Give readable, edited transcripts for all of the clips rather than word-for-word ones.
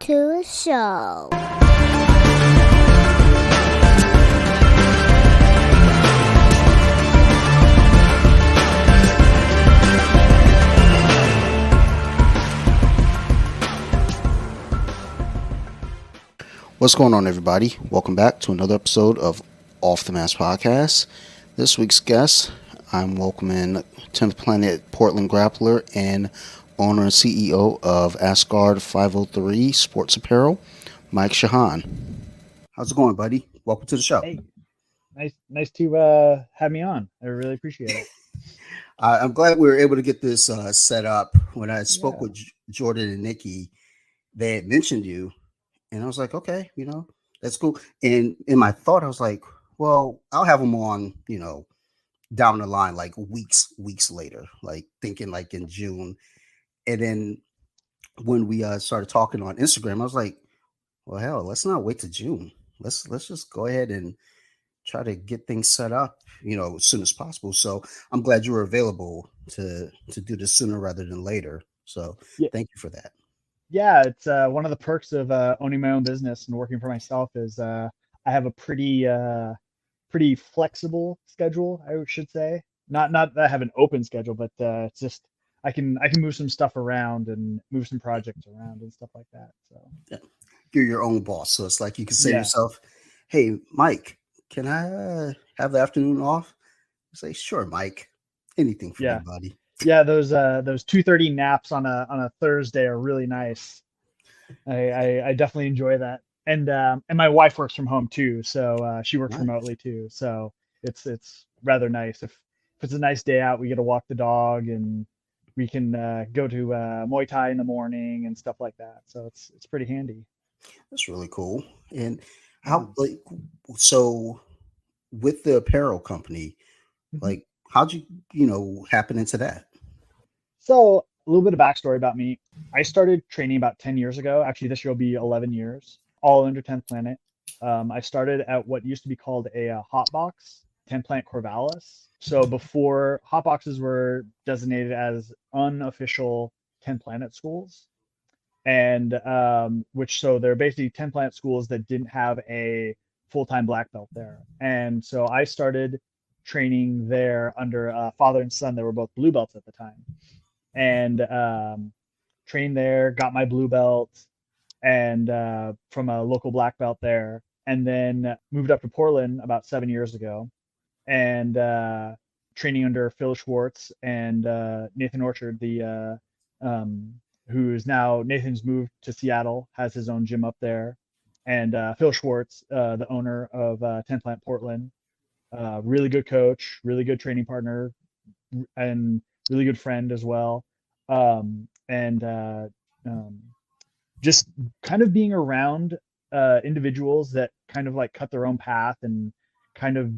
to the show. What's going on, everybody? Welcome back to another episode of Off the Mask Podcast. This week's guest, I'm welcoming 10th Planet Portland grappler and owner and CEO of Asgard503 Sports Apparel, Mike Ciochon. How's it going, buddy? Welcome to the show. Hey, nice to have me on. I really appreciate it. I'm glad we were able to get this set up. When I spoke with Jordan and Nikki, they had mentioned you. And I was like, okay, that's cool. And in my thought, I was like, well, I'll have them on, down the line, like weeks later, like thinking like in June. And then when we started talking on Instagram, I was like, well, hell, let's not wait to June. Let's just go ahead and try to get things set up, as soon as possible. So I'm glad you were available to do this sooner rather than later. So Thank you for that. Yeah, it's one of the perks of owning my own business and working for myself is I have a pretty flexible schedule, I should say. Not that I have an open schedule, but it's just I can move some stuff around and move some projects around and stuff like that. So you're your own boss, so it's like you can say to yourself, "Hey, Mike, can I have the afternoon off?" I say, "Sure, Mike. Anything for you, buddy." Yeah, those 2:30 naps on a Thursday are really nice. I definitely enjoy that. And my wife works from home too, so she works remotely too. So it's rather nice. If it's a nice day out, we get to walk the dog and we can go to Muay Thai in the morning and stuff like that. So it's pretty handy. That's really cool. And how so with the apparel company, like how'd you happen into that? So a little bit of backstory about me. I started training about 10 years ago. Actually, this year will be 11 years, all under 10th Planet. I started at what used to be called a hot box, 10th Planet Corvallis. So before hot boxes were designated as unofficial 10th Planet schools. And so they're basically 10th Planet schools that didn't have a full-time black belt there. And so I started training there under father and son. They were both blue belts at the time. And trained there, got my blue belt and from a local black belt there, and then moved up to Portland about 7 years ago and training under Phil Schwartz and Nathan Orchard, who's now Nathan's moved to Seattle, has his own gym up there, and Phil Schwartz, the owner of 10th Plant Portland, really good coach, really good training partner, and really good friend as well. Just kind of being around individuals that kind of like cut their own path and kind of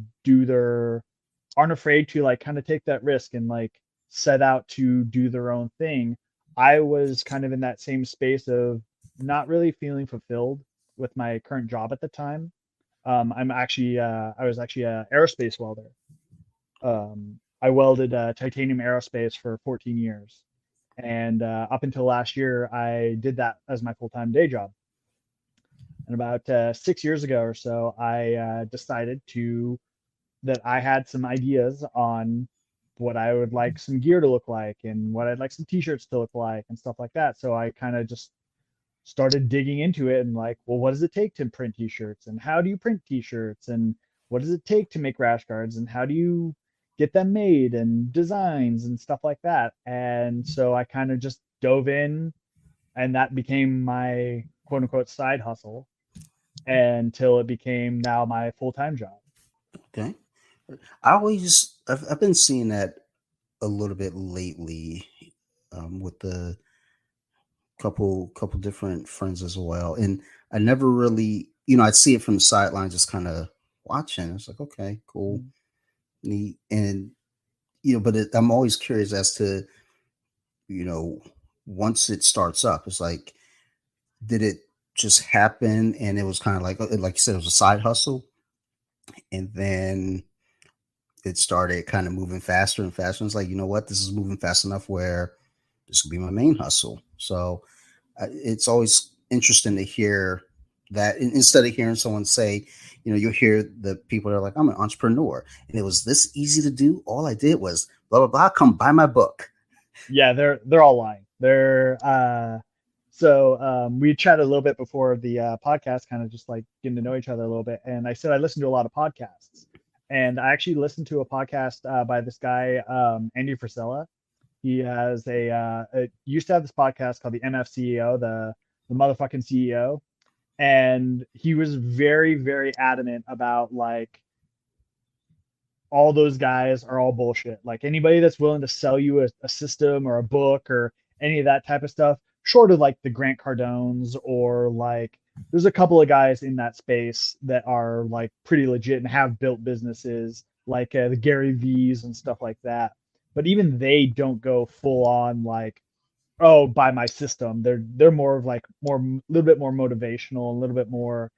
aren't afraid to like kind of take that risk and like set out to do their own thing. I was kind of in that same space of not really feeling fulfilled with my current job at the time. I was actually an aerospace welder. I welded titanium aerospace for 14 years. And up until last year, I did that as my full-time day job. And about 6 years ago or so, I decided that I had some ideas on what I would like some gear to look like and what I'd like some t-shirts to look like and stuff like that. So I kind of just started digging into it and like, well, what does it take to print t-shirts and how do you print t-shirts and what does it take to make rash guards and how do you get them made and designs and stuff like that. And so I kind of just dove in and that became my quote unquote side hustle until it became now my full-time job. Okay. I've been seeing that a little bit lately with the couple different friends as well. And I never really, I'd see it from the sideline, just kind of watching. It's like, okay, cool. Neat. And but I'm always curious as to once it starts up, it's like, did it just happen and it was kind of like you said, it was a side hustle and then it started kind of moving faster and faster. It's like, you know what, this is moving fast enough where this could be my main hustle. So it's always interesting to hear that instead of hearing someone say, you'll hear the people that are like, I'm an entrepreneur and it was this easy to do. All I did was blah, blah, blah. Come buy my book. Yeah, they're all lying. We chatted a little bit before the podcast, kind of just like getting to know each other a little bit. And I said I listen to a lot of podcasts, and I actually listened to a podcast by this guy Andy Frisella. He has it used to have this podcast called the MFCEO, the motherfucking CEO, and he was very very adamant about like all those guys are all bullshit. Like anybody that's willing to sell you a system or a book or any of that type of stuff, short of like the Grant Cardones or like there's a couple of guys in that space that are like pretty legit and have built businesses like the Gary V's and stuff like that. But even they don't go full on like, oh, buy my system. They're more of like more a little bit more motivational, a little bit more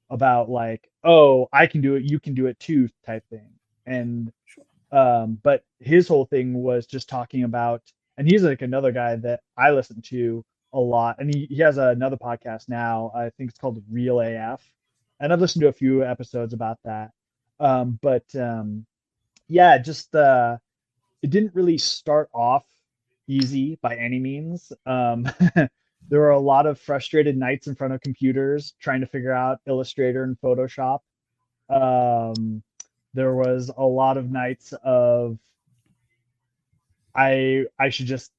about like, oh, I can do it, you can do it too type thing. And but his whole thing was just talking about, and he's like another guy that I listen to a lot, and he has another podcast now. I think it's called Real AF, and I've listened to a few episodes about that. Yeah, just it didn't really start off easy by any means. There were a lot of frustrated nights in front of computers trying to figure out Illustrator and Photoshop. Um, there was a lot of nights of I should just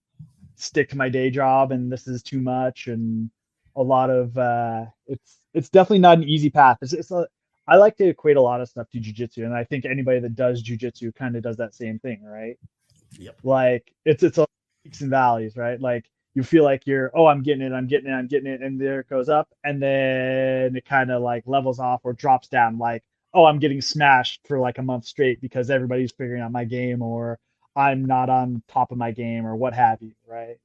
stick to my day job and this is too much, and a lot of it's definitely not an easy path. I like to equate a lot of stuff to jujitsu, and I think anybody that does jujitsu kind of does that same thing, right? Yep. Like it's a peaks and valleys, right? Like you feel like you're, oh, I'm getting it, I'm getting it, I'm getting it, and there it goes up, and then it kind of like levels off or drops down. Like, oh, I'm getting smashed for like a month straight because everybody's figuring out my game, or I'm not on top of my game, or what have you, right?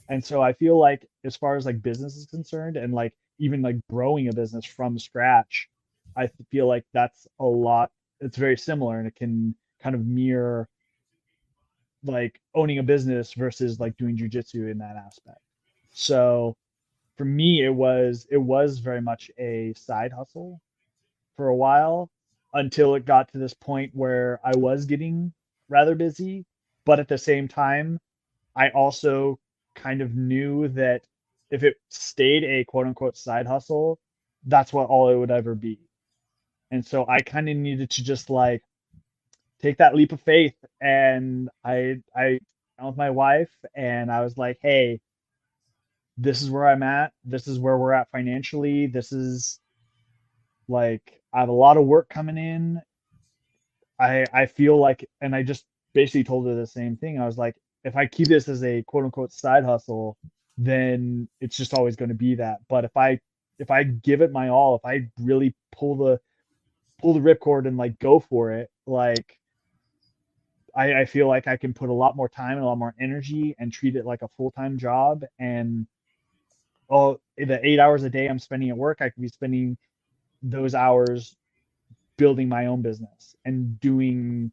And so I feel like as far as like business is concerned, and like even like growing a business from scratch, I feel like that's a lot. It's very similar, and it can kind of mirror like owning a business versus like doing jujitsu in that aspect. So for me, it was very much a side hustle for a while until it got to this point where I was getting rather busy, but at the same time, I also kind of knew that if it stayed a quote unquote side hustle, that's what all it would ever be. And so I kind of needed to just like take that leap of faith, and I went with my wife and I was like, hey, this is where I'm at, this is where we're at financially, this is like I have a lot of work coming in. I feel like, and I just basically told her the same thing. I was like, if I keep this as a quote unquote side hustle, then it's just always going to be that. But if I give it my all, if I really pull the ripcord and like go for it, like I feel like I can put a lot more time and a lot more energy and treat it like a full-time job. And all the 8 hours a day I'm spending at work, I could be spending those hours building my own business and doing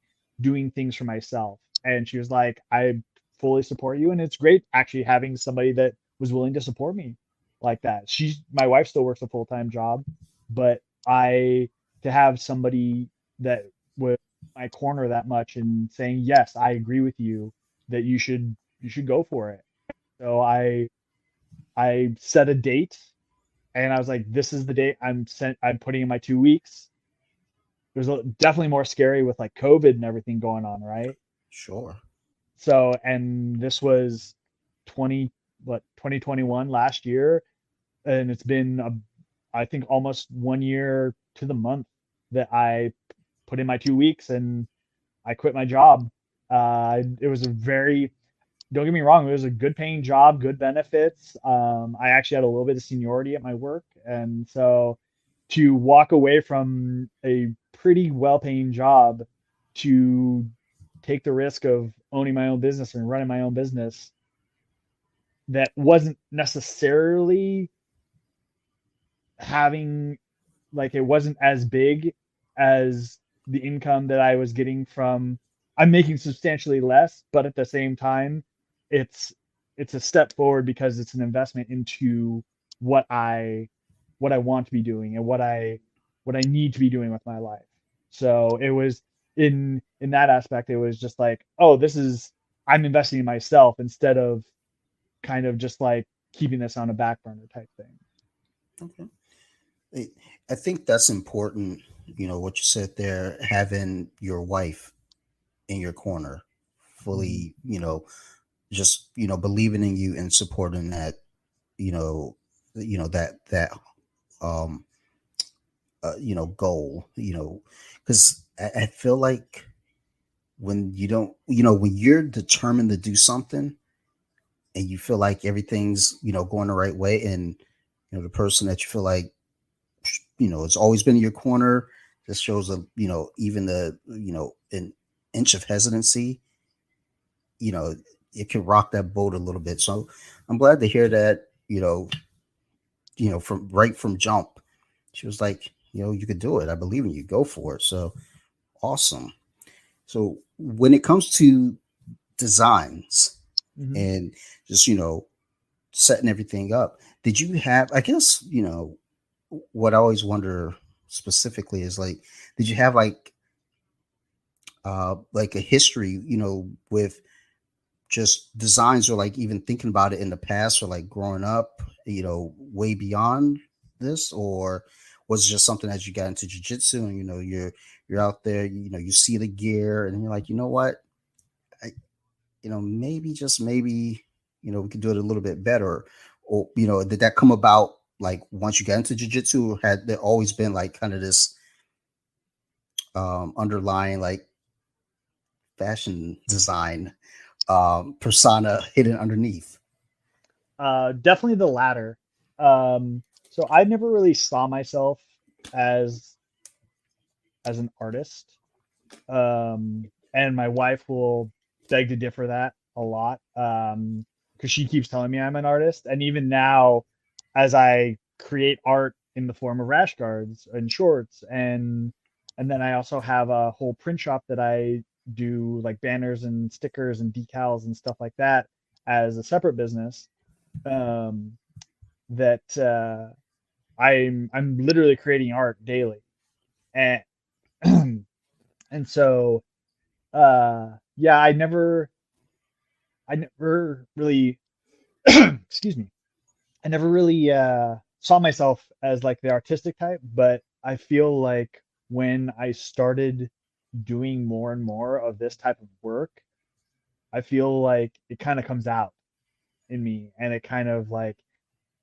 things for myself. And she was like, I fully support you. And it's great actually having somebody that was willing to support me like that. My wife still works a full-time job, but I to have somebody that was my corner that much and saying, yes, I agree with you that you should go for it. So I set a date, and I was like, this is the date I'm putting in my 2 weeks. It was definitely more scary with like COVID and everything going on, right? Sure. So, and this was 2021 last year, and it's been I think almost 1 year to the month that I put in my 2 weeks and I quit my job. It was a very, don't get me wrong, it was a good paying job, good benefits. I actually had a little bit of seniority at my work, and so to walk away from a pretty well paying job to take the risk of owning my own business and running my own business that wasn't necessarily having, like, it wasn't as big as the income that I was getting from, I'm making substantially less, but at the same time, it's it's a step forward because it's an investment into what I want to be doing and what I need to be doing with my life. So it was in that aspect, it was just like, oh, this is, I'm investing in myself instead of kind of just like keeping this on a back burner type thing. Okay. I think that's important. What you said there, having your wife in your corner, Mm-hmm. fully, just believing in you and supporting that, that um goal, because I feel like when you don't, when you're determined to do something and you feel like everything's, going the right way, and the person that you feel like, it's always been in your corner, just shows a, even the, an inch of hesitancy, you know, it can rock that boat a little bit. So I'm glad to hear that, from right from jump, she was like, you could do it. I believe in you. Go for it. So awesome. So when it comes to designs Mm-hmm. and just, setting everything up, did you have, I guess, what I always wonder specifically is like, did you have like a history, with just designs, or like even thinking about it in the past, or like growing up, way beyond this? Or was it just something as you got into jujitsu and you're out there, you see the gear and you're like, you know what, I, maybe, just maybe, we could do it a little bit better? Or did that come about like once you got into jujitsu, or had there always been like kind of this underlying like fashion design persona hidden underneath? Definitely the latter. So I never really saw myself as an artist. And my wife will beg to differ that a lot, because she keeps telling me I'm an artist. And even now, as I create art in the form of rash guards and shorts, and then I also have a whole print shop that I do like banners and stickers and decals and stuff like that as a separate business. Um, that I'm literally creating art daily, and and so yeah, I never really excuse me, I never really saw myself as like the artistic type, but I feel like when I started doing more and more of this type of work, I feel like it kind of comes out in me, and it kind of like,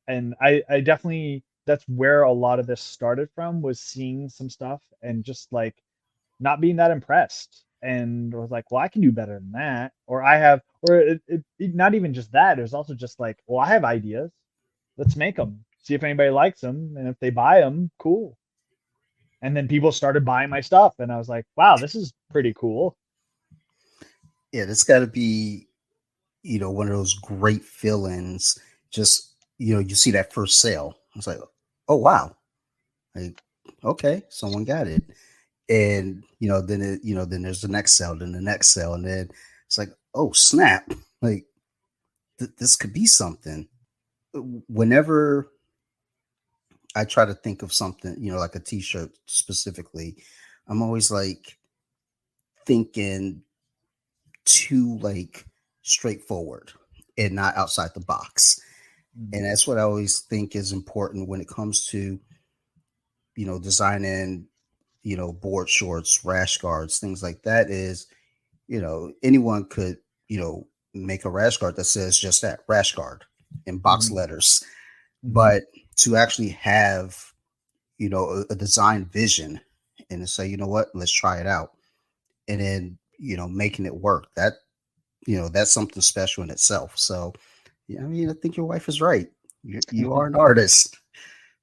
and I definitely, that's where a lot of this started from, was seeing some stuff and just like not being that impressed, and was like, well, I can do better than that, or I have, or not even just that, it was also just like, well, I have ideas, let's make them, see if anybody likes them, and if they buy them, cool. And then people started buying my stuff, and I was like, wow, this is pretty cool. Yeah, that's got to be, one of those great feelings. Just, you see that first sale. It's like, oh, wow. Like, okay, someone got it. And, then there's the next sale, then the next sale. And then it's like, oh, snap. Like, this could be something. Whenever I try to think of something, like a t-shirt specifically, I'm always like thinking too like straightforward and not outside the box. And Mhm. that's what I always think is important when it comes to, designing, board shorts, rash guards, things like that. Is, anyone could, make a rash guard that says just that, rash guard, in box Mhm. letters. Mhm. But to actually have, a design vision and to say, you know what, let's try it out. And then, making it work, that's something special in itself. So, yeah, I mean, I think your wife is right. You are an artist.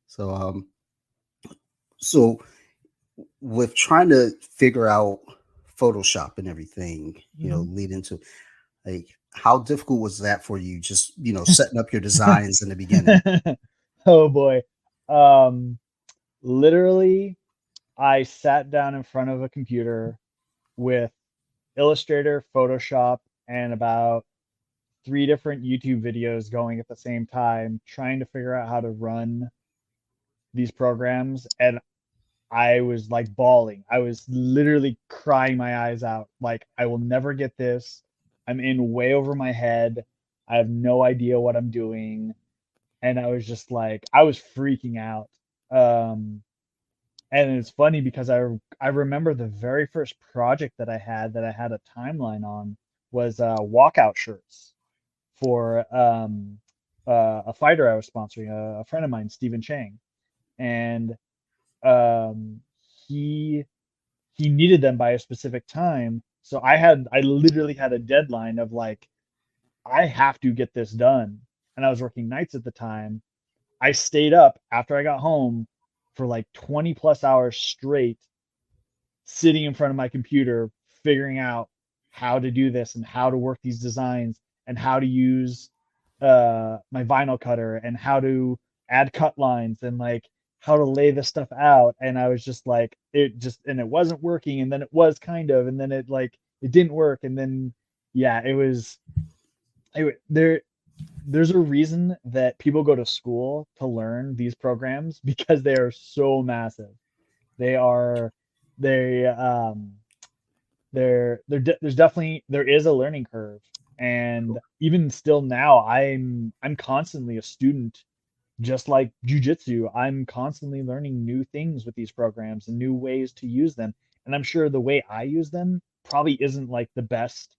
So, so with trying to figure out Photoshop and everything, Mhm. lead into, like, how difficult was that for you? Just, setting up your designs in the beginning. Oh boy. Um, Literally, I sat down in front of a computer with Illustrator, Photoshop, and about 3 different YouTube videos going at the same time, trying to figure out how to run these programs. And I was like bawling. I was literally crying my eyes out. Like, I will never get this. I'm in way over my head. I have no idea what I'm doing. And I was just like, I was freaking out. Um, and it's funny because I remember the very first project that I had a timeline on was walkout shirts for a fighter I was sponsoring, a friend of mine, Stephen Chang, and um, he he needed them by a specific time. So I literally had a deadline of like, I have to get this done, and I was working nights at the time. I stayed up after I got home for like 20 plus hours straight, sitting in front of my computer, figuring out how to do this and how to work these designs and how to use my vinyl cutter and how to add cut lines and like how to lay this stuff out. And I was just like, and it wasn't working. And then it was kind of, and then it didn't work. And then, yeah, there's a reason that people go to school to learn these programs because they are so massive. They are they there's definitely there is a learning curve, and even still now I'm constantly a student, just like jujitsu. I'm constantly learning new things with these programs and new ways to use them, and I'm sure the way I use them probably isn't like the best,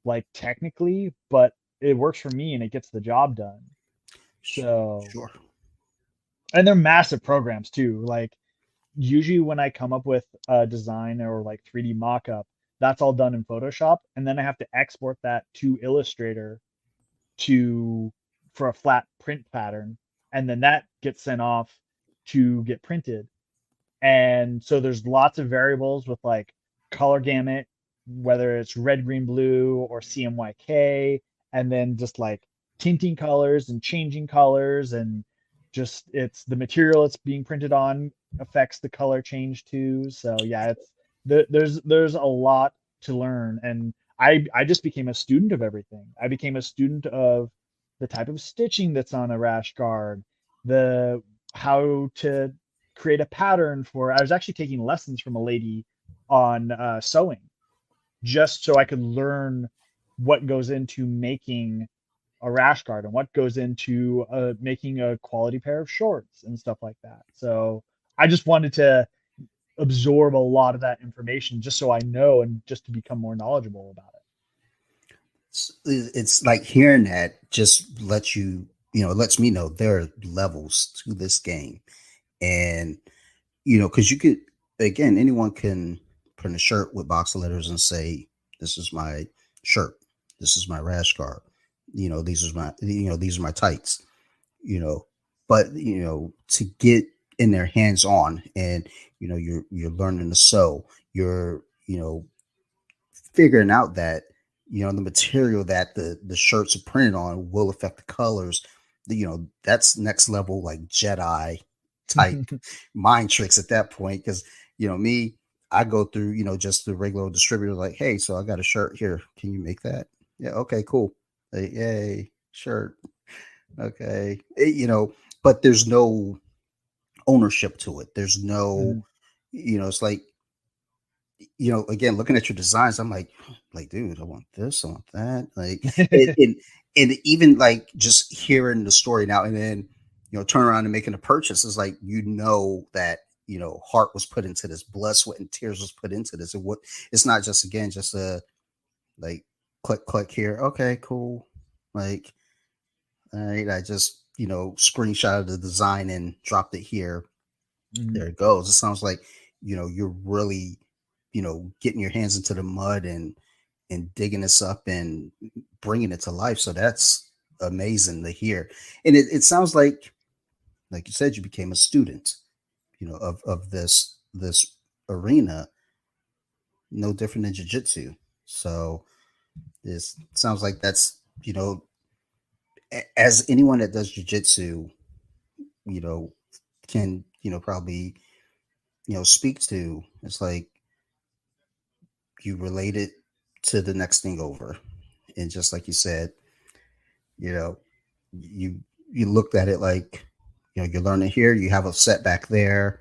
like technically, but it works for me and it gets the job done. So, Sure. and they're massive programs too. Like, usually when I come up with a design or like 3D mock-up, that's all done in Photoshop, and then I have to export that to Illustrator to for a flat print pattern, and then that gets sent off to get printed. And so there's lots of variables with like color gamut, whether it's red, green, blue, or CMYK, and then just like tinting colors and changing colors, and just it's the material it's being printed on affects the color change too. So yeah, there's a lot to learn, and I just became a student of everything. I became a student of the type of stitching that's on a rash guard, the how to create a pattern for. I was actually taking lessons from a lady on sewing just so I could learn what goes into making a rash guard and what goes into making a quality pair of shorts and stuff like that. So I just wanted to absorb a lot of that information just so I know and just to become more knowledgeable about it. It's like hearing that just lets you, lets me know there are levels to this game. And, because you could, again, anyone can print a shirt with box letters and say, this is my shirt. This is my rash guard. These are my tights, you know, but, to get in their hands on and, you're learning to sew, you're, figuring out that the material that the shirts are printed on will affect the colors. That's next level, like Jedi type mind tricks at that point. Because me, I go through just the regular distributor, like, hey, so I got a shirt here, can you make that? Yeah, okay, cool. Like, yay, shirt. Okay. But there's no ownership to it. There's no, Mhm. it's like, again, looking at your designs, I'm like, dude, I want this, I want that. Like, and even like just hearing the story now and then, turn around and making a purchase is like, that, heart was put into this, blood, sweat, and tears was put into this. And what it's not just, again, just a like click here. Okay, cool. Like, all right, I just, screenshotted the design and dropped it here. Mhm. There it goes. It sounds like, you're really, getting your hands into the mud and digging this up and bringing it to life. So that's amazing to hear. And it sounds like you said, you became a student, of this arena, no different than jiu-jitsu. So this sounds like that's, as anyone that does jiu-jitsu, you know, can, probably, speak to, it's like you relate it to the next thing over. And just like you said, You know, you you looked at it like, you're learning here, you have a setback there.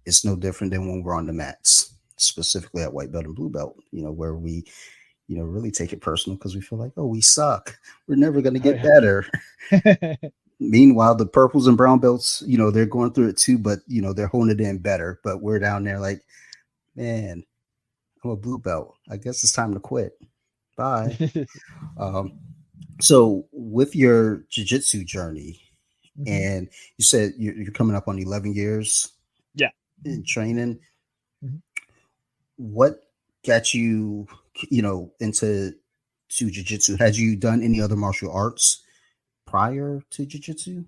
It's no different than when we're on the mats, specifically at white belt and blue belt, where we, really take it personal because we feel like, oh, we suck. We're never going to Oh get yeah. better. Meanwhile, the purples and brown belts, they're going through it too, but, they're holding it in better. But we're down there like, man, I'm a blue belt. I guess it's time to quit. Bye. Um, so, with your jiu-jitsu journey, Hmm. and you said you're coming up on 11 years Yeah. in training, Mhm. what got you, into jiu-jitsu? Had you done any other martial arts prior to jiu-jitsu?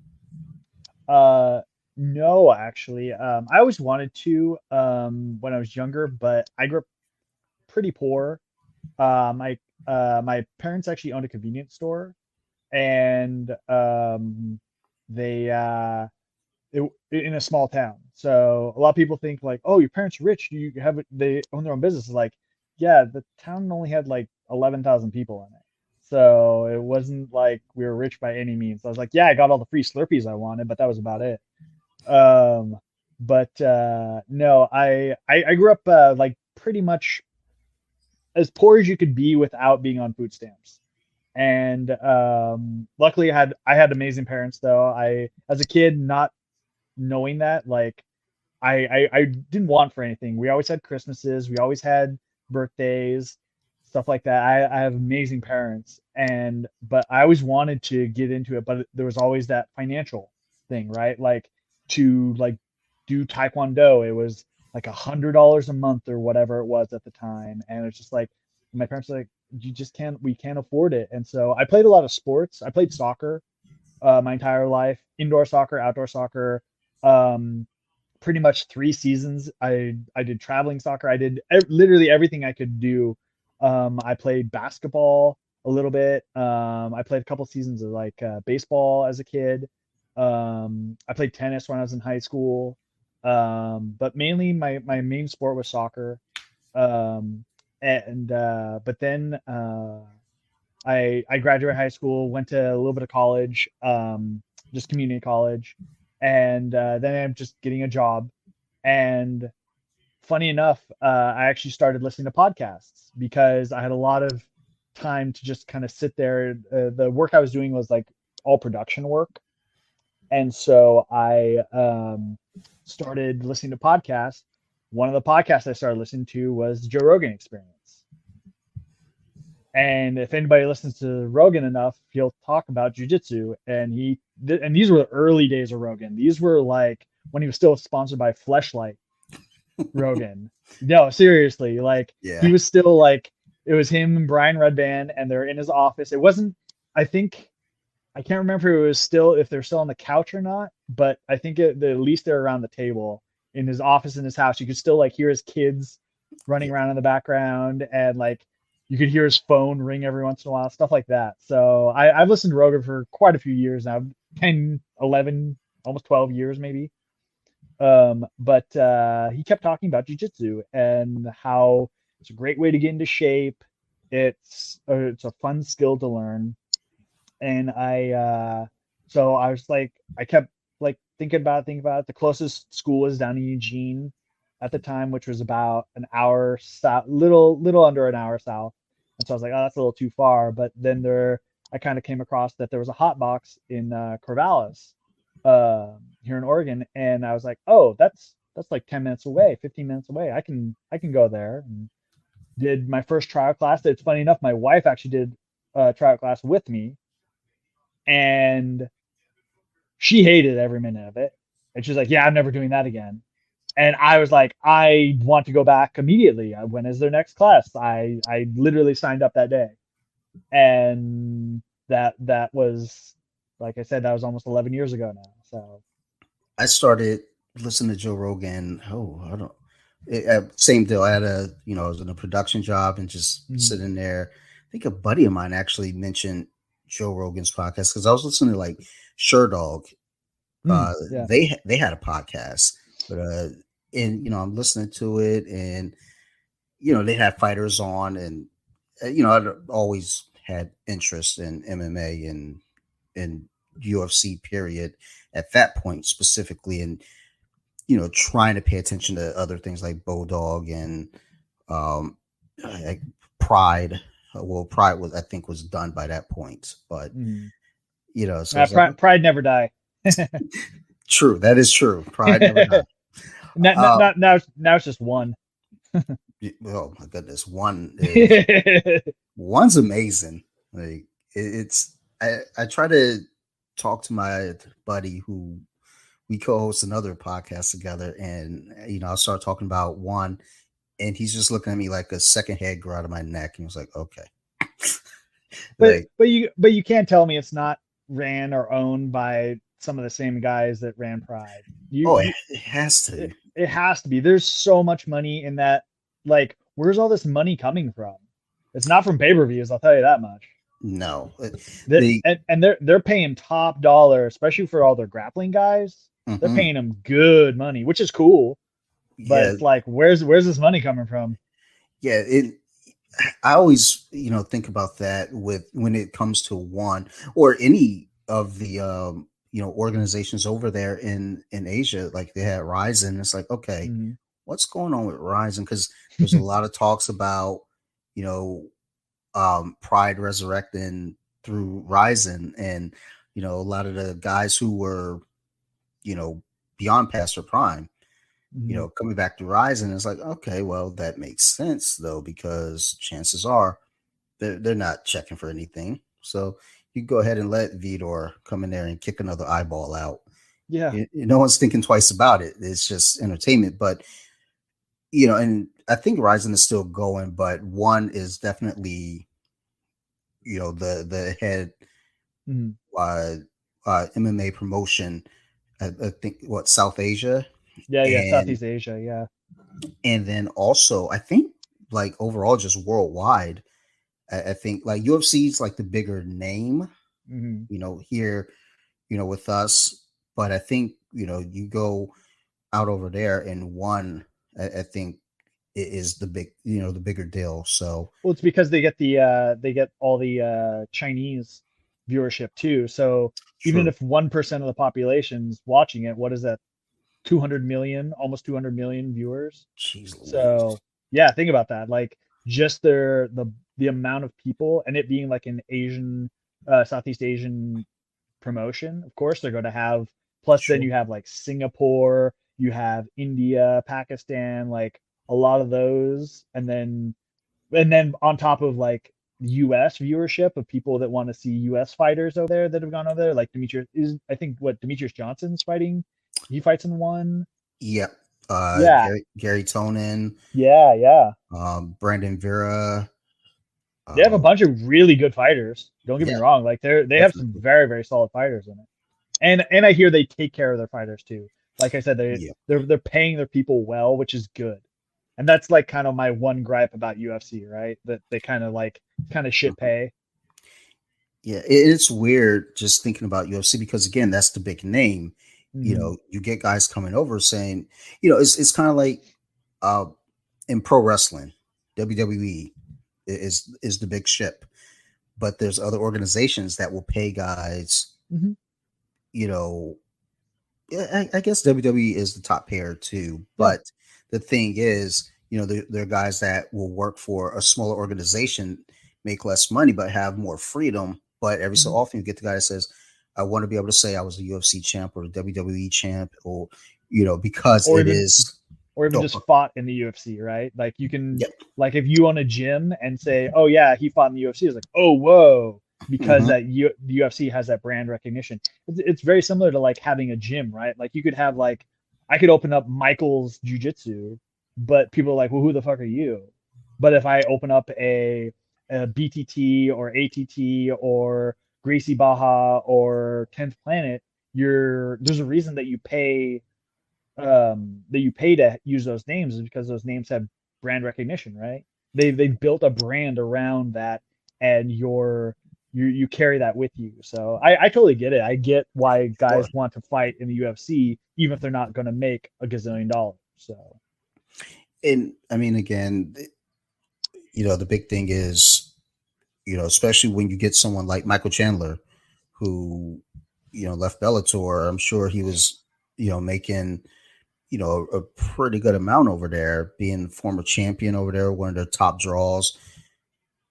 Uh, no, actually, I always wanted to when I was younger, but I grew up pretty poor. My my parents actually owned a convenience store, and they it, in a small town. So a lot of people think like, oh, your parents are rich. You have it. They own their own business. It's like, yeah, the town only had like 11,000 people in it. So it wasn't like we were rich by any means. I was like, yeah, I got all the free Slurpees I wanted, but that was about it. Um, but no, I grew up like pretty much as poor as you could be without being on food stamps. And luckily I had amazing parents though. I as a kid not knowing that like I didn't want for anything. We always had Christmases, we always had birthdays, stuff like that. I have amazing parents, and but I always wanted to get into it, but there was always that financial thing, right? Like to like do Taekwondo, it was like $100 a month or whatever it was at the time, and it's just like my parents were like, you just can't, we can't afford it. And so I played a lot of sports. I played soccer my entire life, indoor soccer, outdoor soccer. Um, Pretty much 3 seasons. I did traveling soccer. I did literally everything I could do. I played basketball a little bit. I played a couple seasons of like baseball as a kid. I played tennis when I was in high school. But mainly my main sport was soccer. Um, and but then I graduated high school, went to a little bit of college, just community college, and then I'm just getting a job. And funny enough, I actually started listening to podcasts because I had a lot of time to just kind of sit there. The work I was doing was like all production work, and so I started listening to podcasts. One of the podcasts I started listening to was Joe Rogan Experience. And if anybody listens to Rogan enough, he'll talk about jujitsu. And these were the early days of Rogan. These were like when he was still sponsored by Fleshlight Rogan. No, seriously, like he Yeah. was still like it was him and Brian Redband, and they're in his office. It wasn't. I think I can't remember if it was still if they're still on the couch or not, but I think at least they're around the table in his office in his house. You could still like hear his kids running Yeah. around in the background, and like you could hear his phone ring every once in a while, stuff like that. So I've listened to Rogan for quite a few years now, 10, 11, almost 12 years maybe. But he kept talking about jujitsu and how it's a great way to get into shape. It's a fun skill to learn, and so I was like I kept like thinking about it. The closest school was down in Eugene at the time, which was about an hour south, little under an hour south. And so I was like, oh, that's a little too far. But then I kind of came across that there was a hot box in Corvallis, here in Oregon, and I was like, oh, that's like 10 minutes away, 15 minutes away. I can go there. And did my first trial class. It's funny enough, my wife actually did a trial class with me, and she hated every minute of it. And she's like, "Yeah, I'm never doing that again." And I was like, "I want to go back immediately. When is their next class?" I literally signed up that day, and that was, like I said, that was almost 11 years ago now. So, I started listening to Joe Rogan. Oh, I don't. Same deal. I had I was in a production job and just mm, sitting there. I think a buddy of mine actually mentioned Joe Rogan's podcast because I was listening to like Dog. yeah, They had a podcast, but and I'm listening to it, and they had fighters on, and I'd always had interest in MMA and in UFC period at that point specifically, and trying to pay attention to other things like Bulldog and um, like Pride. Well, Pride I think was done by that point, but so it's like Pride never die. true. That is true. Pride never died. Now it's just one. Oh my goodness, one's amazing. Like it's I try to talk to my buddy who we co-host another podcast together, and I start talking about one, and he's just looking at me like a second head grew out of my neck, and he was like, okay. but you can't tell me it's not ran or owned by some of the same guys that ran Pride. It has to. It has to be. There's so much money in that. Like, where's all this money coming from? It's not from pay-per-views, I'll tell you that much. No. They're paying top dollar, especially for all their grappling guys. Mm-hmm. They're paying them good money, which is cool. But it's like, where's this money coming from? Yeah, I always, think about that when it comes to one or any of the organizations over there in Asia, like they had Ryzen. It's like, okay, what's going on with Ryzen? Because there's a lot of talks about Pride resurrecting through Ryzen, and a lot of the guys who were beyond past their prime, coming back to Ryzen. It's like, okay, well, that makes sense though, because chances are they're not checking for anything. So you go ahead and let Vitor come in there and kick another eyeball out. Yeah. No one's thinking twice about it. It's just entertainment. But, and I think Ryzen is still going, but one is definitely, the head MMA promotion. I think South Asia. Yeah, Southeast Asia, yeah. And then also, I think like overall, just worldwide, I think like UFC is like the bigger name, here, with us. But I think you go out over there and one, I think it is the bigger deal. So well, it's because they get all the Chinese viewership too. So even if 1% of the population's watching it, what is that? 200 million, almost 200 million viewers. Jeez, so yeah, think about that. Like just the amount of people, and it being like an Asian, Southeast Asian promotion. Of course, they're going to have. Plus, then you have like Singapore, you have India, Pakistan, like a lot of those, and then on top of like U.S. viewership of people that want to see U.S. fighters over there that have gone over there. Like I think Demetrius Johnson's fighting. He fights in one. Yep. Gary Tonin. Yeah. Brandon Vera. They have a bunch of really good fighters. Don't get me wrong. Like they have some very, very solid fighters in it. And I hear they take care of their fighters too. Like I said, they're paying their people well, which is good. And that's like kind of my one gripe about UFC, right? That they kind of shit pay. Yeah, it's weird just thinking about UFC because again, that's the big name. You get guys coming over saying, it's kind of like in pro wrestling, WWE is the big ship, but there's other organizations that will pay guys. I guess WWE is the top payer too, but the thing is, there are guys that will work for a smaller organization, make less money, but have more freedom. But every so often you get the guy that says, I want to be able to say I was a UFC champ or a WWE champ, or because or even just fought in the UFC, right? Like you can, like if you own a gym and say, oh yeah, he fought in the UFC, it's like, oh whoa, because that the UFC has that brand recognition. It's very similar to like having a gym, right? Like you could have like, I could open up Michael's Jiu-Jitsu, but people are like, well, who the fuck are you? But if I open up a BTT or ATT or Gracie Baja or 10th Planet, there's a reason that you pay to use those names is because those names have brand recognition, right? They built a brand around that, and you carry that with you. So I totally get it. I get why guys want to fight in the UFC even if they're not going to make a gazillion dollars. So, and I mean, again, the big thing is, especially when you get someone like Michael Chandler, who, left Bellator. I'm sure he was, making, a pretty good amount over there, being former champion over there, one of their top draws,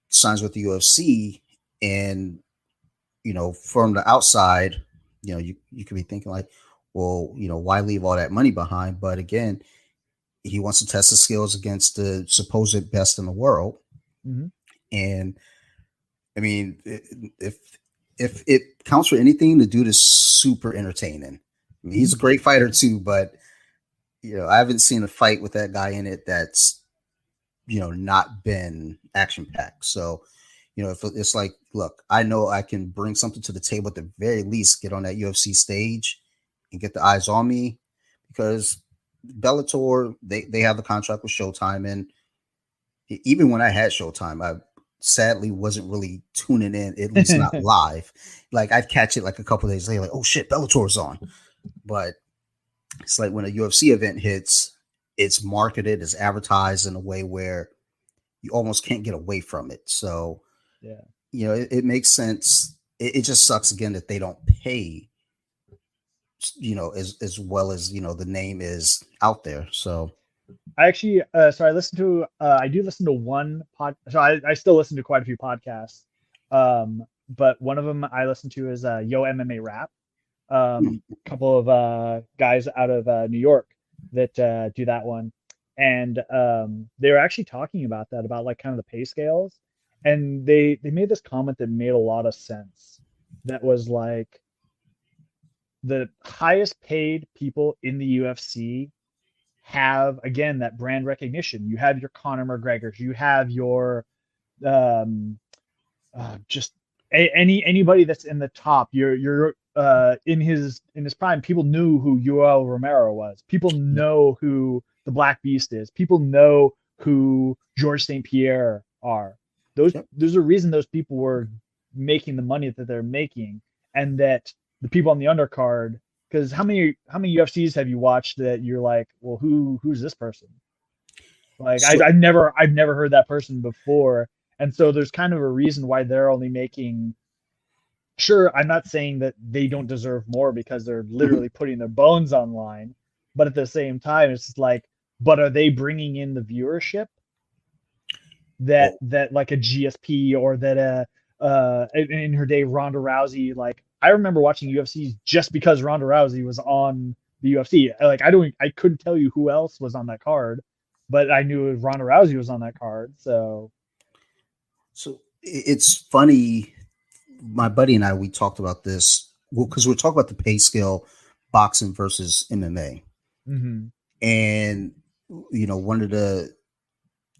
signs with the UFC. And, from the outside, you could be thinking like, well, why leave all that money behind? But again, he wants to test his skills against the supposed best in the world. Mm-hmm. And I mean, if it counts for anything, the dude is super entertaining. I mean, he's a great fighter too, but I haven't seen a fight with that guy in it that's not been action packed. So, if it's like, look, I know I can bring something to the table at the very least, get on that UFC stage and get the eyes on me, because Bellator, they have the contract with Showtime, and even when I had Showtime, I sadly wasn't really tuning in, at least not live. Like I'd catch it like a couple of days later, like, oh shit, Bellator's on. But it's like when a UFC event hits, it's marketed, it's advertised in a way where you almost can't get away from it. So, yeah, it makes sense. It just sucks again that they don't pay, as well as, the name is out there. So I actually, so I do listen to one so I still listen to quite a few podcasts. But one of them I listen to is Yo MMA Rap. Couple of guys out of New York that do that one. And they were actually talking about that, about like kind of the pay scales. And they made this comment that made a lot of sense. That was like, the highest paid people in the UFC have, again, that brand recognition. You have your Conor McGregors, you have your just anybody that's in the top. You're in his prime. People knew who Yoel Romero was. People know who the Black Beast is. People know who George St. Pierre are. There's a reason those people were making the money that they're making, and that the people on the undercard. Because how many UFCs have you watched that you're like, well, who's this person? Like, I've never heard that person before, and so there's kind of a reason why they're only making. Sure, I'm not saying that they don't deserve more, because they're literally putting their bones online, but at the same time, it's like, but are they bringing in the viewership that like a GSP, or that in her day Ronda Rousey? Like, I remember watching UFC just because Ronda Rousey was on the UFC. Like, I couldn't tell you who else was on that card, but I knew Ronda Rousey was on that card. So it's funny. My buddy and I, we talked about this, because we're talking about the pay scale, boxing versus MMA. Mm-hmm. And, one of the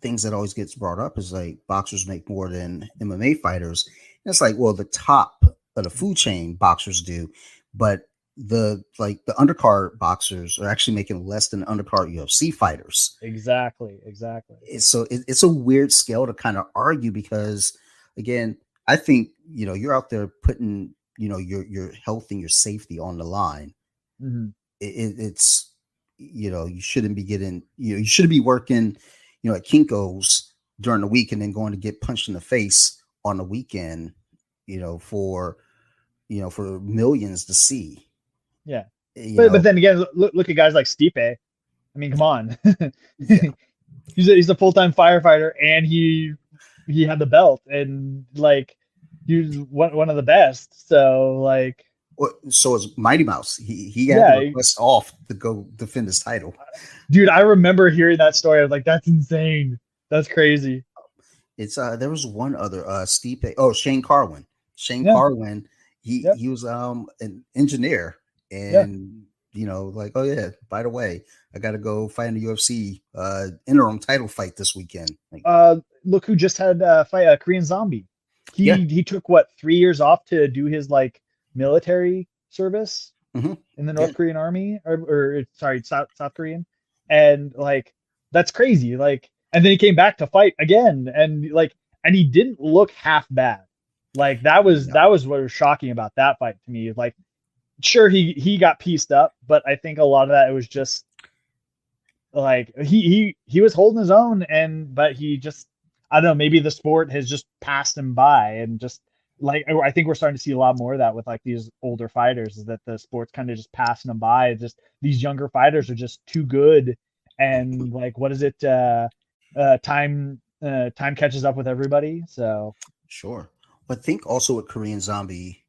things that always gets brought up is like, boxers make more than MMA fighters. And it's like, well, the top of the food chain boxers do, but the undercard boxers are actually making less than undercard UFC fighters. Exactly. So it's a weird scale to kind of argue, because again, I think, you're out there putting, your health and your safety on the line. Mm-hmm. It's, you shouldn't be getting, you shouldn't be working, at Kinko's during the week and then going to get punched in the face on the weekend, for millions to see. Yeah. But then again, look at guys like Stipe. I mean, come on. Yeah. He's a full-time firefighter, and he had the belt, and like, he was one of the best. So like, so is Mighty Mouse. He got the request off to go defend his title. Dude, I remember hearing that story. I was like, that's insane. That's crazy. It's there was one other Stipe. Oh, Shane Carwin. Carwin. He was an engineer, and like, oh yeah, by the way, I got to go fight in the UFC interim title fight this weekend. Like, look who just had fight a Korean Zombie. He took 3 years off to do his like military service in the North Korean army, or sorry, South Korean, and like, that's crazy. Like, and then he came back to fight again, and like, and he didn't look half bad. Like, that was what was shocking about that fight to me. Like, sure, he got pieced up, but I think a lot of that, it was just like, he was holding his own, but he just, I don't know, maybe the sport has just passed him by, and just like I think we're starting to see a lot more of that with like these older fighters, is that the sport's kind of just passing them by. Just these younger fighters are just too good, and like what is it? Time catches up with everybody. So Sure. But think also with Korean Zombie,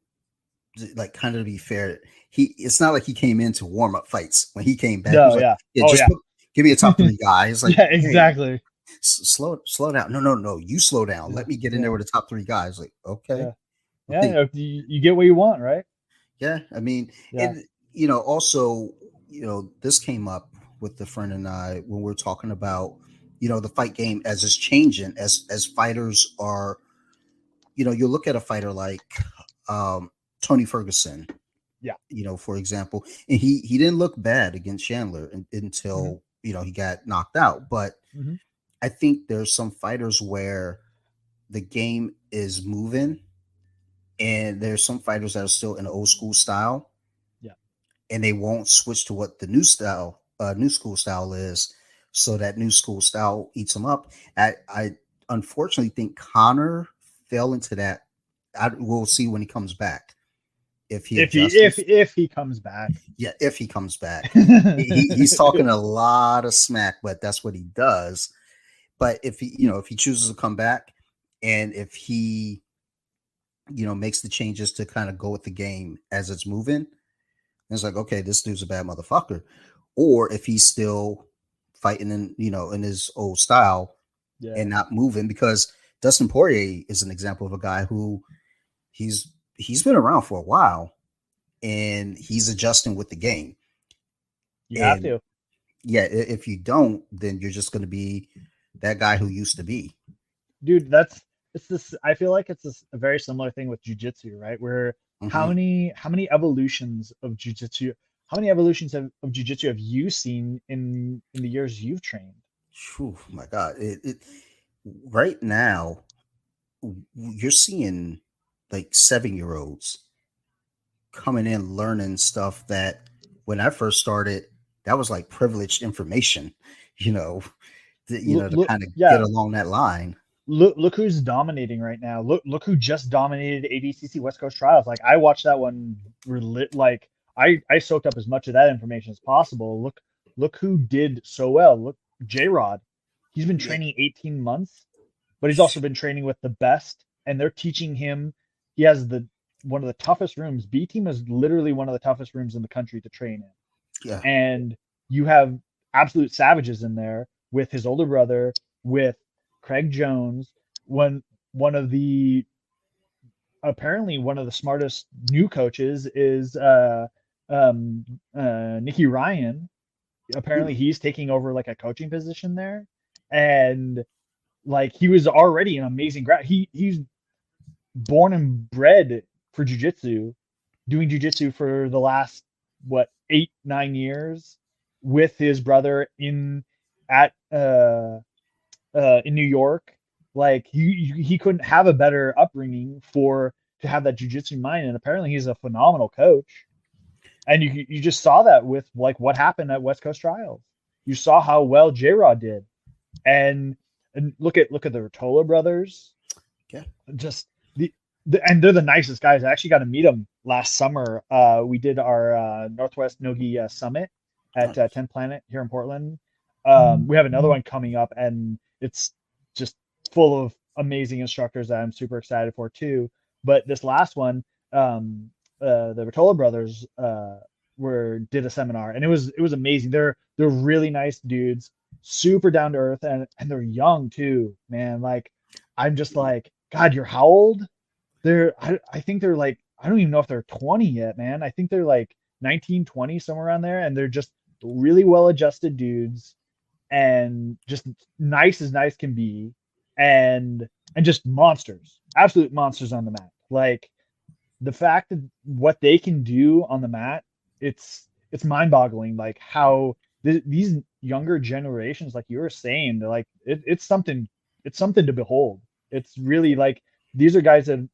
like kind of to be fair, it's not like he came into warm up fights. When he came back, he no, was like, yeah, yeah, oh just yeah, give me a top three guy. He's like, yeah, hey, exactly, slow down. No, you slow down. yeah, Let me get in there yeah, with the top three guys. Like, okay. yeah, yeah. Like, You get what you want, right? yeah, I mean, Yeah. and also, this came up with the friend and I when we're talking about, the fight game as it's changing, as fighters are, you look at a fighter like Tony Ferguson, Yeah. for example, and he didn't look bad against Chandler Hmm. until he got knocked out. But Hmm. I think there's some fighters where the game is moving, and there's some fighters that are still in the old school style, Yeah. and they won't switch to what the new school style is. So that new school style eats them up. I unfortunately think Connor fell into that. We'll see when he comes back if he If he adjusts. if he comes back. Yeah, if he comes back, he's talking a lot of smack, but that's what he does. But if he chooses to come back, and if he makes the changes to kind of go with the game as it's moving, it's like, okay, this dude's a bad motherfucker. Or if he's still fighting in his old style Yeah. and not moving, because Dustin Poirier is an example of a guy who he's been around for a while, and he's adjusting with the game. You have And to. yeah, if you don't, then you're just going to be that guy who used to be. Dude, it's this. I feel like it's a very similar thing with jujitsu, right? Where Hmm. how many evolutions of jujitsu, how many evolutions of jujitsu have you seen in the years you've trained? Whew, my God, it right now you're seeing like 7-year olds coming in learning stuff that when I first started, that was like privileged information, you know, to Look, kind of get yeah. along that line. Look who's dominating right now. Look who just dominated ADCC West Coast Trials. Like I watched that one. Like I soaked up as much of that information as possible. Look who did so well. Look, J Rod. He's been Yeah. training 18 months, but he's also been training with the best, and they're teaching him. He has the one of the toughest rooms. B team is literally one of the toughest rooms in the country to train Yeah. in, and you have absolute savages in there with his older brother, with Craig Jones, one one of the apparently one of the smartest new coaches is um, Nikki Ryan. Apparently, Hmm. he's taking over like a coaching position there, and like he was already an amazing grad. He's born and bred for jujitsu, doing jujitsu for the last what 8 9 years with his brother at in New York. Like he couldn't have a better upbringing for to have that jujitsu mind, and apparently he's a phenomenal coach. And you just saw that with like what happened at West Coast Trials. You saw how well J Rod did, and look at the Rotolo brothers. Yeah. Just and they're the nicest guys. I actually got to meet them last summer. We did our Northwest Nogi Summit at Nice. 10 Planet here in Portland. We have another one coming up, and it's just full of amazing instructors that I'm super excited for too. But this last one, the Rotolo brothers were did a seminar, and it was amazing. They're really nice dudes, super down to earth, and they're young too, man. Like I'm just like, God, you're how old? I think they're like, I don't even know if they're 20 yet, man. I think they're like 19, 20, somewhere around there. And they're just really well adjusted dudes and just nice as nice can be. And just monsters, absolute monsters on the mat. Like the fact that what they can do on the mat, it's mind boggling. Like how these younger generations, like you were saying, they're like, it's something to behold. It's really like, these are guys and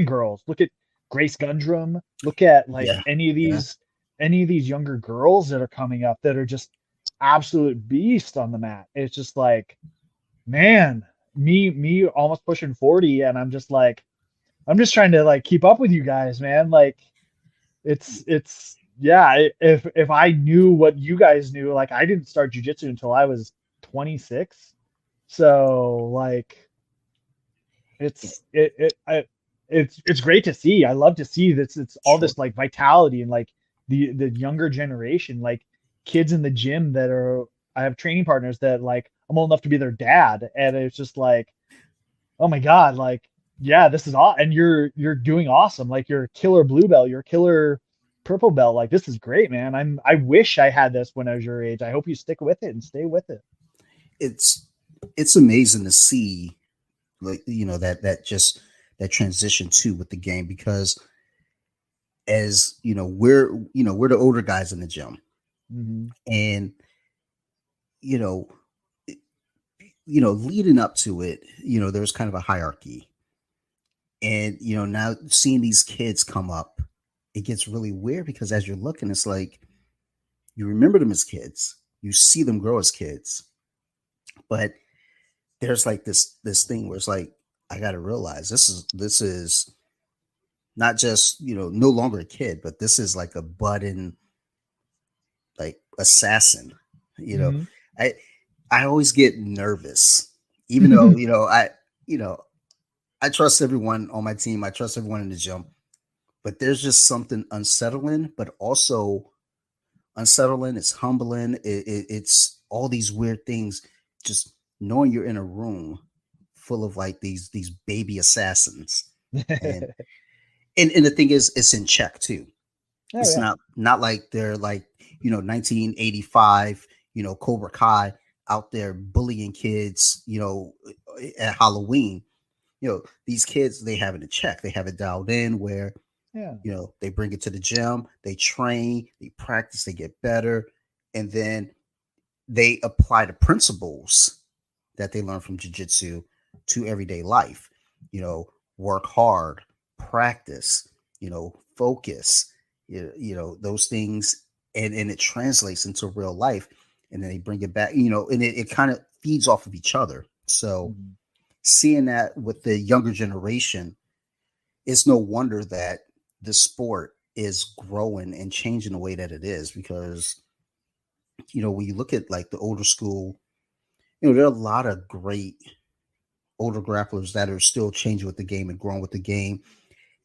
girls. Look at Grace Gundrum. Look at like Yeah. Yeah. any of these younger girls that are coming up that are just absolute beast on the mat. It's just like, man, me almost pushing 40, and I'm just like, I'm just trying to like keep up with you guys, man. Like it's yeah, if I knew what you guys knew, like I didn't start jujitsu until I was 26. So like it's great to see. I love to see this. It's all Sure. this like vitality and like the younger generation, like kids in the gym that are. I have training partners that like I'm old enough to be their dad, and it's just like, oh my god, like yeah, this is all, and you're doing awesome. Like you're a killer blue belt, you're a killer purple belt. Like this is great, man. I wish I had this when I was your age. I hope you stick with it and stay with it. It's it's amazing to see, like, that transition too with the game, because as we're the older guys in the gym, Mm-hmm. and you know leading up to it, there's kind of a hierarchy. And now seeing these kids come up, it gets really weird, because as you're looking, it's like you remember them as kids, you see them grow as kids, but there's like this thing where it's like, I got to realize this is not just no longer a kid, but this is like a budding, like, assassin. you know Mm-hmm. i I always get nervous, even though you know I trust everyone on my team, I trust everyone in the gym, but there's just something unsettling, but also unsettling. It's humbling. It's all these weird things. Just knowing you're in a room full of like these baby assassins, and and the thing is, it's in check too. Oh It's yeah. not like they're like 1985 Cobra Kai out there bullying kids at Halloween. These kids, they have it in check. They have it dialed in where Yeah. they bring it to the gym, they train, they practice, they get better, and then they apply the principles that they learn from jiu-jitsu to everyday life. you know Work hard, practice, focus, those things, and it translates into real life, and then they bring it back, and it kind of feeds off of each other. So Mhm. seeing that with the younger generation, it's no wonder that the sport is growing and changing the way that it is, because when you look at like the older school, there are a lot of great older grapplers that are still changing with the game and growing with the game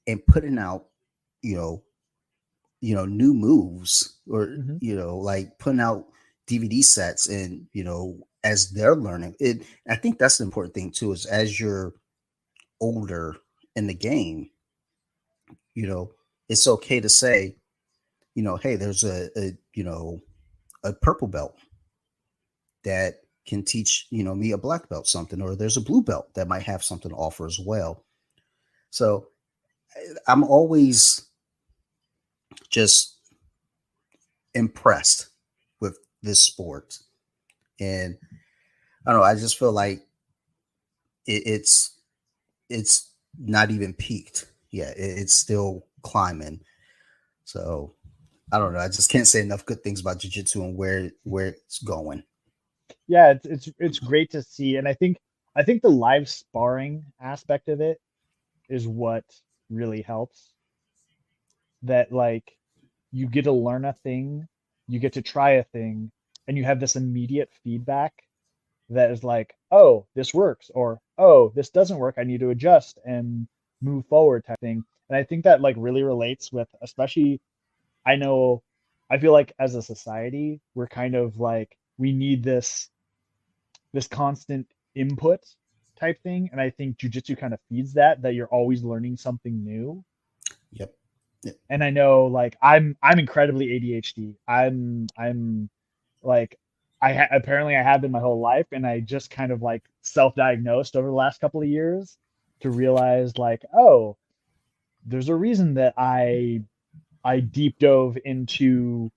and putting out you know new moves, or Mhm. like putting out DVD sets, and as they're learning it. I think that's the important thing too, is as you're older in the game, you know it's okay to say, hey, there's a purple belt that can teach me, a black belt, something, or there's a blue belt that might have something to offer as well. So I'm always just impressed with this sport, and I don't know, I just feel like it's not even peaked yet. It's still climbing. So I don't know, I just can't say enough good things about jiu-jitsu and where it's going. Yeah, it's great to see, and I think the live sparring aspect of it is what really helps. That like you get to learn a thing, you get to try a thing, and you have this immediate feedback that is like, oh, this works, or oh, this doesn't work. I need to adjust and move forward type thing. And I think that like really relates with, especially I know, I feel like as a society, we're kind of like we need this constant input type thing. And I think jujitsu kind of feeds that you're always learning something new. Yep. Yep. And I know like I'm incredibly ADHD. I'm like apparently I have been my whole life, and I just kind of like self-diagnosed over the last couple of years to realize like, oh, there's a reason that I deep dove into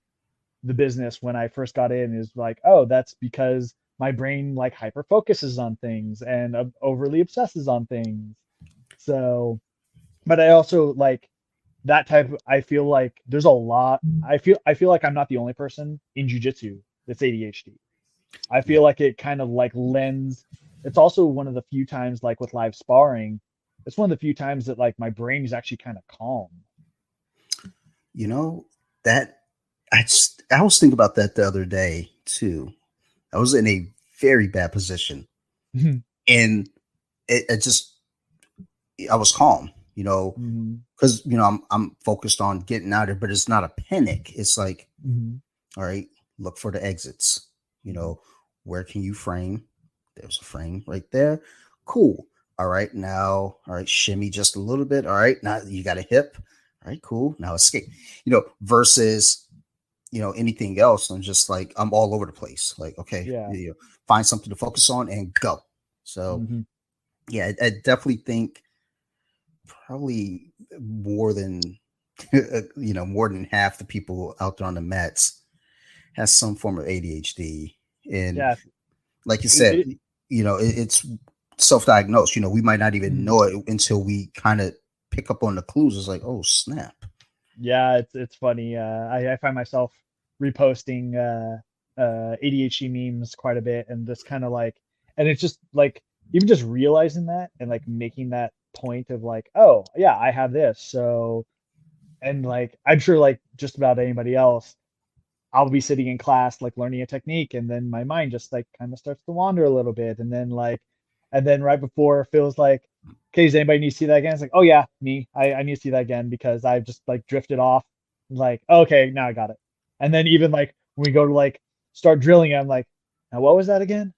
the business when I first got in, is like, oh, that's because my brain like hyper focuses on things and overly obsesses on things. So, but I also like that type I feel like there's a lot. I feel like I'm not the only person in jujitsu that's ADHD. I feel Yep. like it kind of like lends. It's also one of the few times like with live sparring it's one of the few times that like my brain is actually kind of calm. You know, that I was thinking about that the other day too. I was in a very bad position, and it just I was calm, Mm-hmm. because I'm focused on getting out of it, but it's not a panic. It's like, Mm-hmm. all right, look for the exits. You Mm-hmm. know, where can you frame? There's a frame right there. Cool. All right, now, all right, shimmy just a little bit. All right, now you got a hip. All right, cool. Now escape. Versus anything else. I'm just like I'm all over the place. Like, okay, Yeah. find something to focus on and go. So Mm-hmm. yeah, I definitely think probably more than more than half the people out there on the mats has some form of ADHD. And Yeah. like you It, said, it, it's self-diagnosed. We might not even mhm. know it until we kind of pick up on the clues. It's like, oh snap. Yeah, it's funny. I find myself reposting ADHD memes quite a bit, and just kind of like, and it's just like even just realizing that and like making that point of like, oh yeah, I have this. So, and like I'm sure like just about anybody else, I'll be sitting in class like learning a technique, and then my mind just like kind of starts to wander a little bit, and then like, and then right before Phil's like, "Okay, does anybody need to see that again?" It's like, "Oh yeah, me. I need to see that again because I've just like drifted off." Like, okay, now I got it. And then even like when we go to like start drilling, I'm like, "Now what was that again?"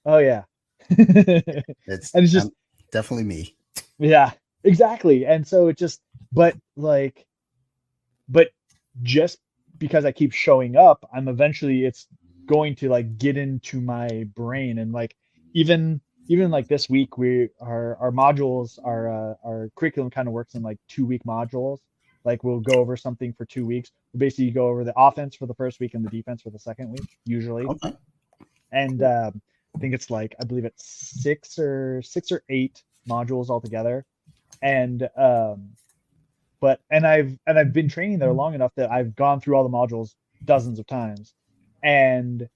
Oh yeah. And It's it's just definitely me. yeah, exactly. And so it just, but like but just because I keep showing up, I'm eventually it's going to like get into my brain and like even even like this week we our modules our curriculum kind of works in like 2 week modules. Like we'll go over something for 2 weeks. We basically go over the offense for the first week and the defense for the second week usually. Okay. And I think it's like I believe it's six or eight modules altogether. And but and I've been training there long enough that I've gone through all the modules dozens of times. And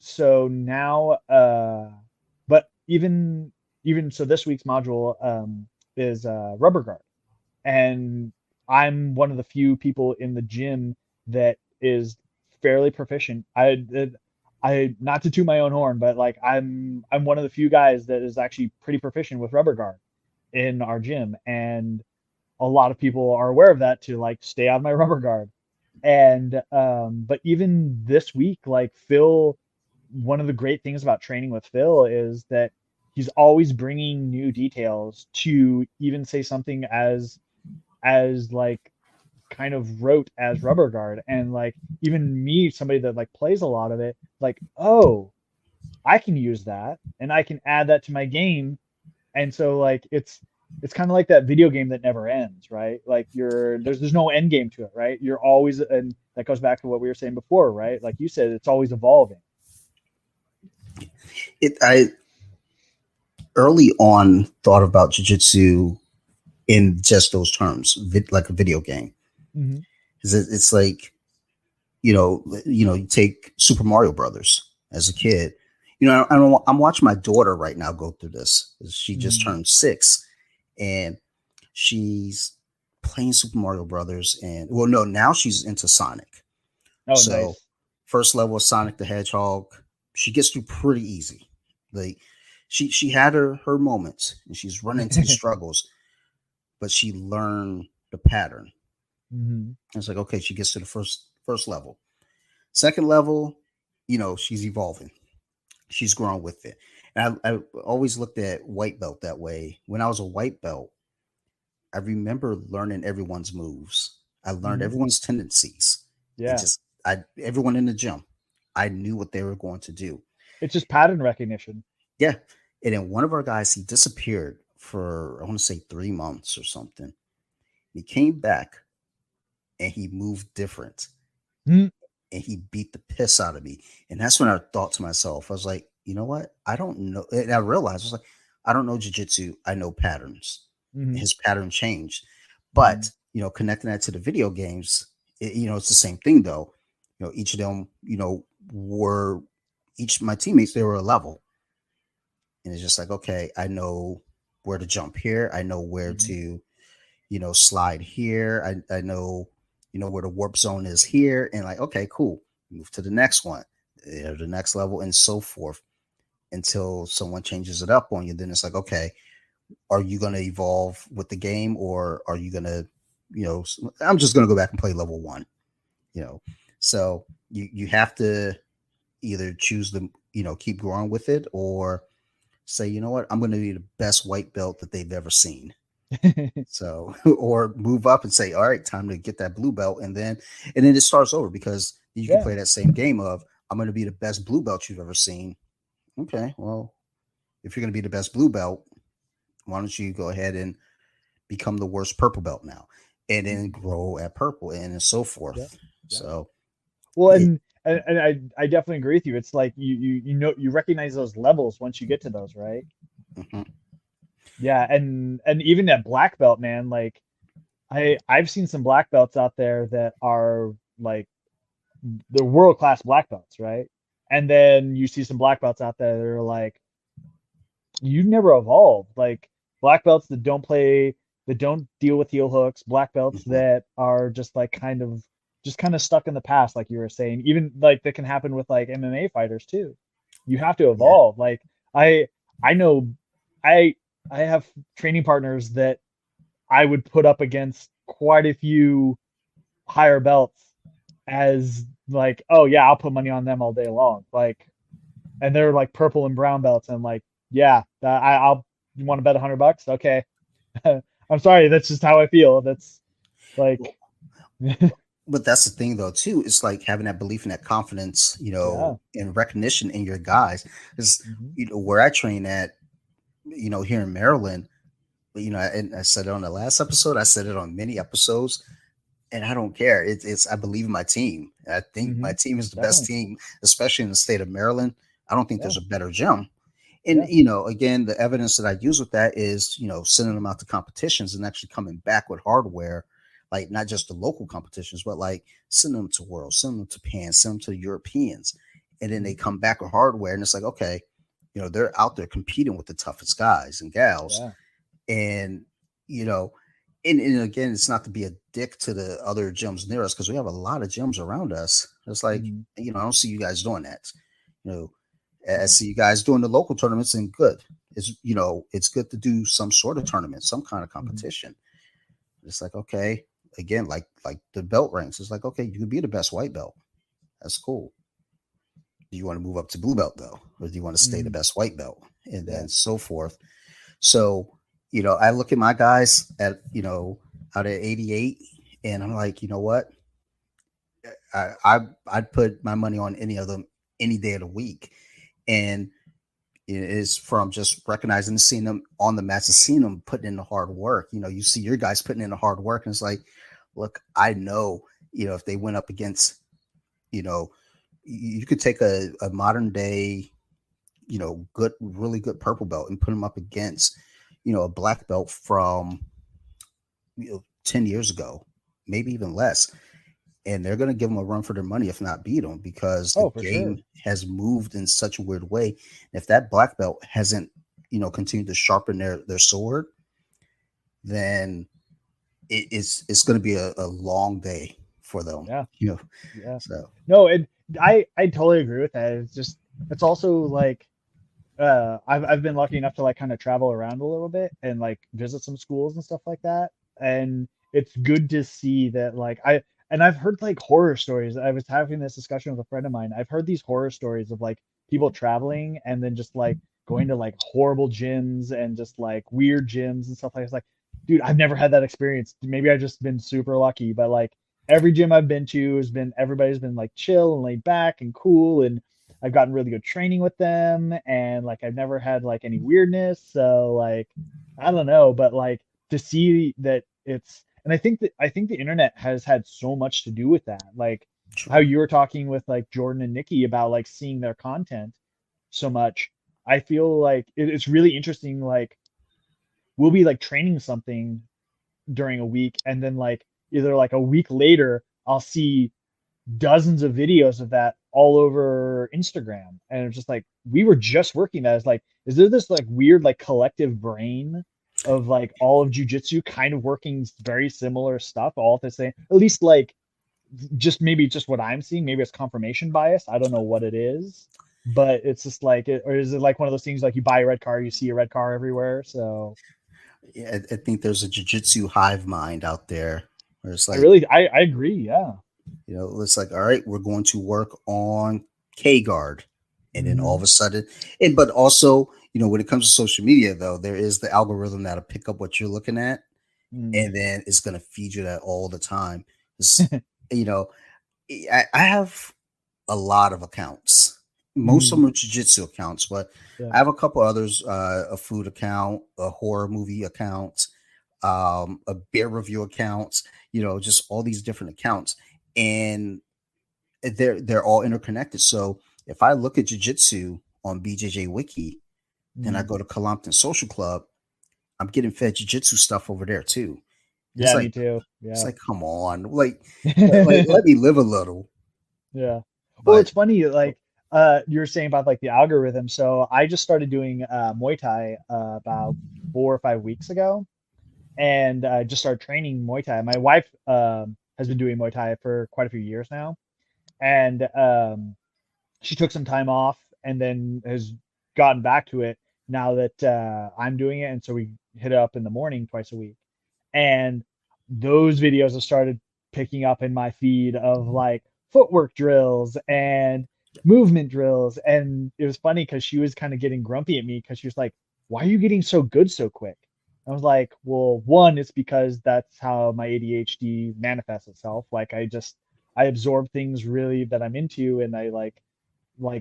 so now but even so this week's module is rubber guard. And I'm one of the few people in the gym that is fairly proficient. I not to toot my own horn, but like I'm one of the few guys that is actually pretty proficient with rubber guard in our gym. And a lot of people are aware of that to like stay out of my rubber guard. And but even this week, like Phil, one of the great things about training with Phil is that he's always bringing new details to even say something as like kind of rote as rubber guard. And like even me, somebody that like plays a lot of it, like, oh, I can use that and I can add that to my game. And so like it's kind of like that video game that never ends, right? Like there's no end game to it, right? You're always, and that goes back to what we were saying before, right? Like you said, it's always evolving. I early on thought about jujitsu in just those terms, like a video game. Mm-hmm. It's like you take Super Mario Brothers as a kid. I'm watching my daughter right now go through this. She just Mm-hmm. turned 6, and she's playing Super Mario Brothers, and well, no, now she's into Sonic. Oh, So nice. first level of Sonic the Hedgehog, she gets through pretty easy. Like she had her moments, and she's run into the struggles, but she learned the pattern. Mm-hmm. It's like, okay, she gets to the first level. Second level, she's evolving. She's growing with it. And I always looked at white belt that way. When I was a white belt, I remember learning everyone's moves. I learned Mm-hmm. everyone's tendencies. It Yeah, just I everyone in the gym, I knew what they were going to do. it's just pattern recognition. Yeah. And then one of our guys, he disappeared for I want to say 3 months or something. He came back and he moved different, Mm-hmm. and he beat the piss out of me. And that's when I thought to myself, I was like, you know what? I don't know. And I realized I was like, I don't know jujitsu. I know patterns. Mm-hmm. His pattern changed. Mm-hmm. But, connecting that to the video games, it's the same thing though. Each of them, were each my teammates, they were a level. And it's just like, okay, I know where to jump here. I know where Mhm. to, slide here. I know, where the warp zone is here. And like, okay, cool. Move to the next one, the next level, and so forth until someone changes it up on you. Then it's like, okay, are you going to evolve with the game, or are you going to, I'm just going to go back and play level one, you know? So you have to either choose to, keep growing with it, or say, you know what, I'm going to be the best white belt that they've ever seen. So, or move up and say, all right, time to get that blue belt. And then it starts over, because you can Yeah. play that same game of, I'm going to be the best blue belt you've ever seen. Okay, well, if you're going to be the best blue belt, why don't you go ahead and become the worst purple belt now, and then Mhm. grow at purple, and so Yeah. forth. Yeah. So Well, it, and I definitely agree with you. It's like you know you recognize those levels once you get to those, right? mhm, Yeah, and even at black belt, man, like I've seen some black belts out there that are like they're world class black belts, right? And then you see some black belts out there that are like you never evolved. Like black belts that don't play, that don't deal with heel hooks, black belts mhm, that are just like just kind of stuck in the past, like you were saying. Even like that can happen with like MMA fighters too. You have to yeah, evolve. Like I know I I have training partners that I would put up against quite a few higher belts as like, oh yeah, I'll put money on them all day long. Like, and they're like purple and brown belts, and like, yeah, I'll. You want to bet $100? Okay. I'm sorry, that's just how I feel. That's like, but that's the thing though too. It's like having that belief and that confidence, yeah. and recognition in your guys. Because Hmm. where I train at, here in Maryland, and I said it on the last episode, I said it on many episodes, and I don't care. It's I believe in my team. I think Hmm. my team is the best Definitely. team, especially in the state of Maryland. I don't think Yeah. there's a better gym. And Yeah. again, the evidence that I use with that is, sending them out to competitions and actually coming back with hardware, like not just the local competitions, but like send them to World, send them to Pan, send them to the Europeans, and then they Hmm. come back with hardware, and it's like, okay, they're out there competing with the toughest guys and gals, Yeah. and you know, and again, it's not to be a dick to the other gyms near us, because we have a lot of gyms around us. It's like, Hmm. I don't see you guys doing that. You know, I Hmm. see you guys doing the local tournaments, and good. It's good to do some sort of tournament, some kind of Hmm. competition. It's like, okay, again, like the belt ranks. It's like, okay, you could be the best white belt. That's cool. Do you want to move up to blue belt though, or do you want to stay the Hmm. best white belt, and Yeah. then so forth? So, I look at my guys at out at 88, and I'm like, you know what? I'd put my money on any of them any day of the week, and it is from just recognizing and seeing them on the mats and seeing them putting in the hard work. You see your guys putting in the hard work, and it's like, look, I know, if they went up against, you know, you could take a modern day, good, really good purple belt and put them up against, a black belt from 10 years ago, maybe even less. And they're going to give them a run for their money, if not beat them, because the Oh, for game sure. has moved in such a weird way. If that black belt hasn't, continued to sharpen their sword, then it's going to be a long day for them. Yeah. Yeah. So No, I totally agree with that. It's just it's also like I've been lucky enough to like kind of travel around a little bit and like visit some schools and stuff like that. And it's good to see that like I've heard like horror stories. I was having this discussion with a friend of mine. I've heard these horror stories of like people traveling and then just like going to like horrible gyms and just like weird gyms and stuff like that. It's like, dude, I've never had that experience. Maybe I've just been super lucky, but like every gym I've been to has been everybody's been like chill and laid back and cool, and I've gotten really good training with them, and like I've never had like any weirdness. So like I don't know, but like to see that it's and I think the internet has had so much to do with that. Like how true. you were talking with like Jordan and Nikki about like seeing their content so much. I feel like it's really interesting. Like we'll be like training something during a week, and then like either like a week later, I'll see dozens of videos of that all over Instagram. And it's just like we were just working that. It's like, is there this like weird like collective brain of like all of jujitsu kind of working very similar stuff all at the same, at least like just maybe just what I'm seeing. Maybe it's confirmation bias. I don't know what it is, but it's just like it, or is it like one of those things like you buy a red car, you see a red car everywhere. So Yeah, I think there's a jujitsu hive mind out there where it's like, I agree. Yeah. it's like, all right, we're going to work on K guard. And then all Hmm. of a sudden, and but also, when it comes to social media, though, there is the algorithm that'll pick up what you're looking at, Mm. and then it's going to feed you that all the time. It's, you know, I have a lot of accounts. Most of Mm. them are jiu-jitsu accounts, but Yeah. I have a couple others, a food account, a horror movie account, a beer review account, just all these different accounts. And they're all interconnected. So if I look at jiu-jitsu on BJJ Wiki, then I Mm. go to Columpton Social Club, I'm getting fed jiu-jitsu stuff over there too. And Yeah, me too. it's Yeah. like, come on, like let me live a little. Yeah. Well, But it's funny, like you were saying about like the algorithm. So I just started doing Muay Thai about 4 or 5 weeks ago, and just started training Muay Thai. My wife has been doing Muay Thai for quite a few years now, and she took some time off and then has gotten back to it now that I'm doing it, and so we hit it up in the morning twice a week. And those videos have started picking up in my feed of like footwork drills and movement drills. And it was funny because she was kind of getting grumpy at me because she was like, "Why are you getting so good so quick?" I was like, "Well, one, it's because that's how my ADHD manifests itself. Like I absorb things really that I'm into, and I like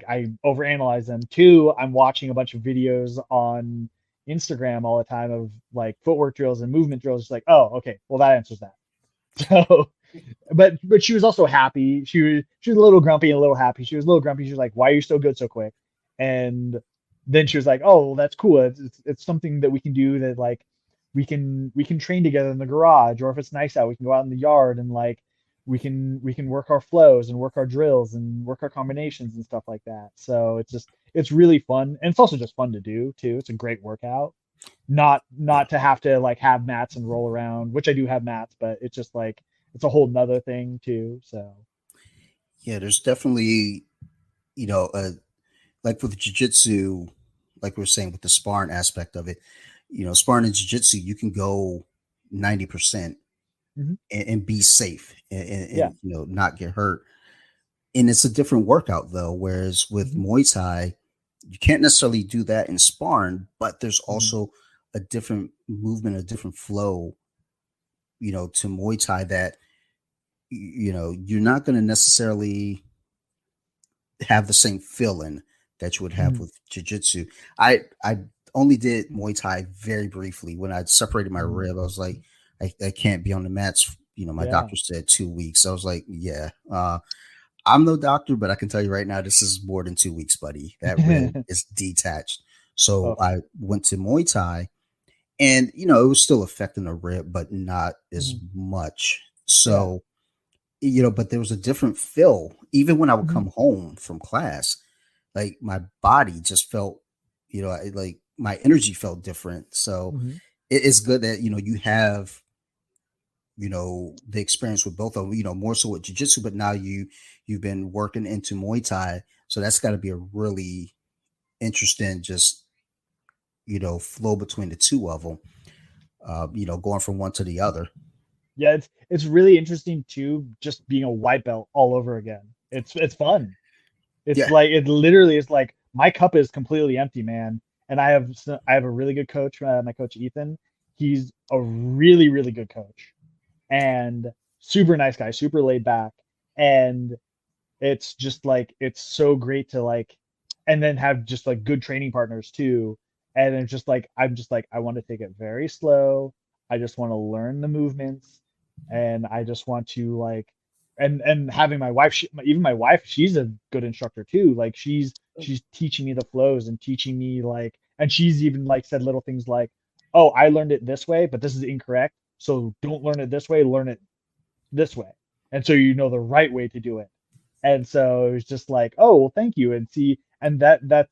I overanalyze them. Two, I'm watching a bunch of videos on Instagram all the time of like footwork drills and movement drills. It's like, oh, okay, well that answers that. So, but she was also happy. She was a little grumpy and a little happy. She was a little grumpy. She was like, "Why are you so good so quick?" And then she was like, "Oh, well, that's cool. It's something that we can do that like we can train together in the garage, or if it's nice out, we can go out in the yard and like we can work our flows and work our drills and work our combinations and stuff like that." So it's really fun, and it's also just fun to do too. It's a great workout. Not to have to like have mats and roll around, which I do have mats, but it's just like it's a whole nother thing too. So yeah, there's definitely, like with jiu-jitsu, like we are saying with the sparring aspect of it, sparring in jiu-jitsu, you can go 90% mhm. and be safe Yeah. and not get hurt. And it's a different workout though. Whereas with Mhm. Muay Thai, you can't necessarily do that in sparring, but there's Mhm. also a different movement, a different flow, to Muay Thai that you're not going to necessarily have the same feeling that you would have Mhm. with jiu-jitsu. I only did Muay Thai very briefly. When I separated my Mhm. rib, I was like, I can't be on the mats. My Yeah. doctor said 2 weeks. I was like, yeah. I'm no doctor, but I can tell you right now, this is more than 2 weeks, buddy. That rib is detached. So Oh. I went to Muay Thai, and it was still affecting the rib, but not as Mhm. much. Yeah. So but there was a different feel. Even when I would Mhm. come home from class, like my body just felt, like my energy felt different. So Mhm. it's good that you have the experience with both of them. More so with jiu-jitsu, but now you've been working into Muay Thai, so that's got to be a really interesting just flow between the two of them. Going from one to the other. Yeah, it's really interesting too, just being a white belt all over again. It's fun. It's Yeah. like it literally is like my cup is completely empty, man. And I have a really good coach, my coach Ethan. He's a really really good coach and super nice guy, super laid back. And it's just like it's so great to like and then have just like good training partners too. And it's just like I'm just like I want to take it very slow. I just want to learn the movements, and I just want to like and having my wife, even my wife, she's a good instructor too. Like she's teaching me the flows and teaching me like, and she's even like said little things like, "Oh, I learned it this way, but this is incorrect. So don't learn it this way, learn it this way." And so you know the right way to do it. And so it was just like, oh, well, thank you. And see, and that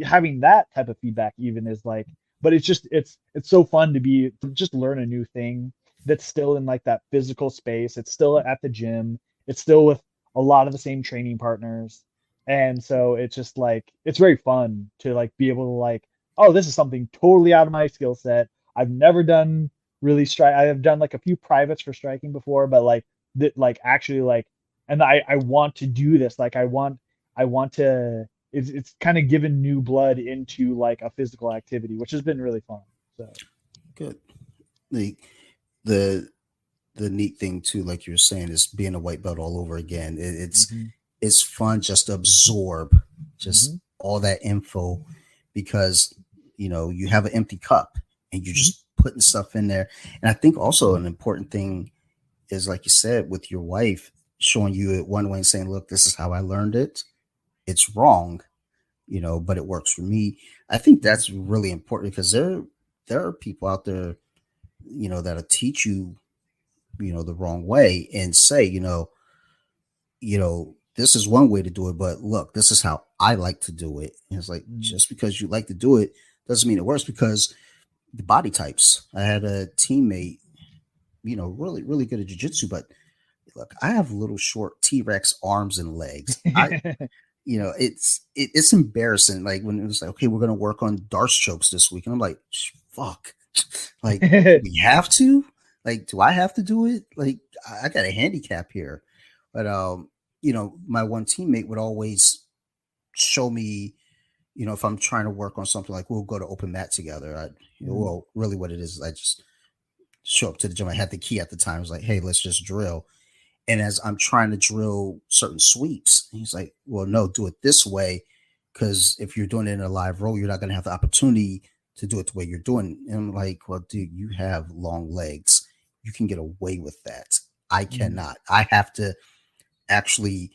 having that type of feedback even is like, but it's so fun to just learn a new thing that's still in like that physical space. It's still at the gym. It's still with a lot of the same training partners. And so it's just like it's very fun to like be able to like, oh, this is something totally out of my skill set. I've never done really strike. I have done like a few privates for striking before, but like that like actually like, and I want to do this. Like I want to it's kind of given new blood into like a physical activity, which has been really fun. So Good. The the the neat thing too, like you were saying, is being a white belt all over again. hmm It's fun just to absorb hmm just all that info because you have an empty cup and you're hmm just putting stuff in there. And I think also an important thing is, like you said, with your wife showing you it one way and saying, "Look, this is how I learned it. It's wrong, but it works for me." I think that's really important because there are people out there, that'll teach you, the wrong way and say, this is one way to do it, but look, this is how I like to do it. And it's like, hmm just because you like to do it doesn't mean it works, because the body types. I had a teammate, really, really good at jujitsu, but look, I have little short T-Rex arms and legs. It's embarrassing. Like when it was like, okay, we're going to work on Darce chokes this week. And I'm like, fuck, like, do we have to, like, do I have to do it? Like, I got a handicap here. But, my one teammate would always show me, if I'm trying to work on something, like we'll go to open mat together. Well, really what it is I just show up to the gym. I had the key at the time. I was like, hey, let's just drill. And as I'm trying to drill certain sweeps, he's like, well, no, do it this way. Because if you're doing it in a live roll, you're not going to have the opportunity to do it the way you're doing. And I'm like, well, dude, you have long legs. You can get away with that. I cannot. I have to actually,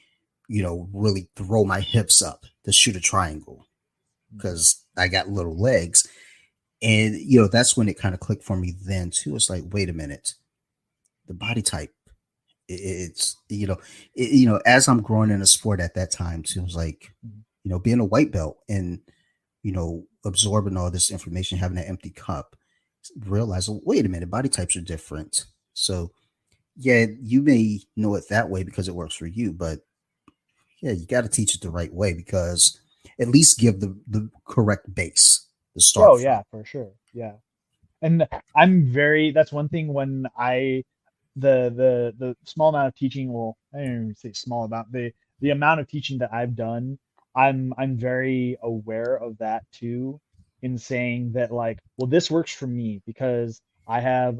really throw my hips up to shoot a triangle because I got little legs. And, that's when it kind of clicked for me then too. It's like, wait a minute, the body type. It's as I'm growing in a sport at that time too, it was like, being a white belt and absorbing all this information, having that empty cup, realize, oh, wait a minute, body types are different. So yeah, you may know it that way because it works for you, but yeah, you got to teach it the right way, because at least give the correct base to start Oh from. yeah, for sure. Yeah. And that's one thing when the small amount of teaching, well, I don't even say small amount, the amount of teaching that I've done, I'm very aware of that too, in saying that like, well, this works for me because I'm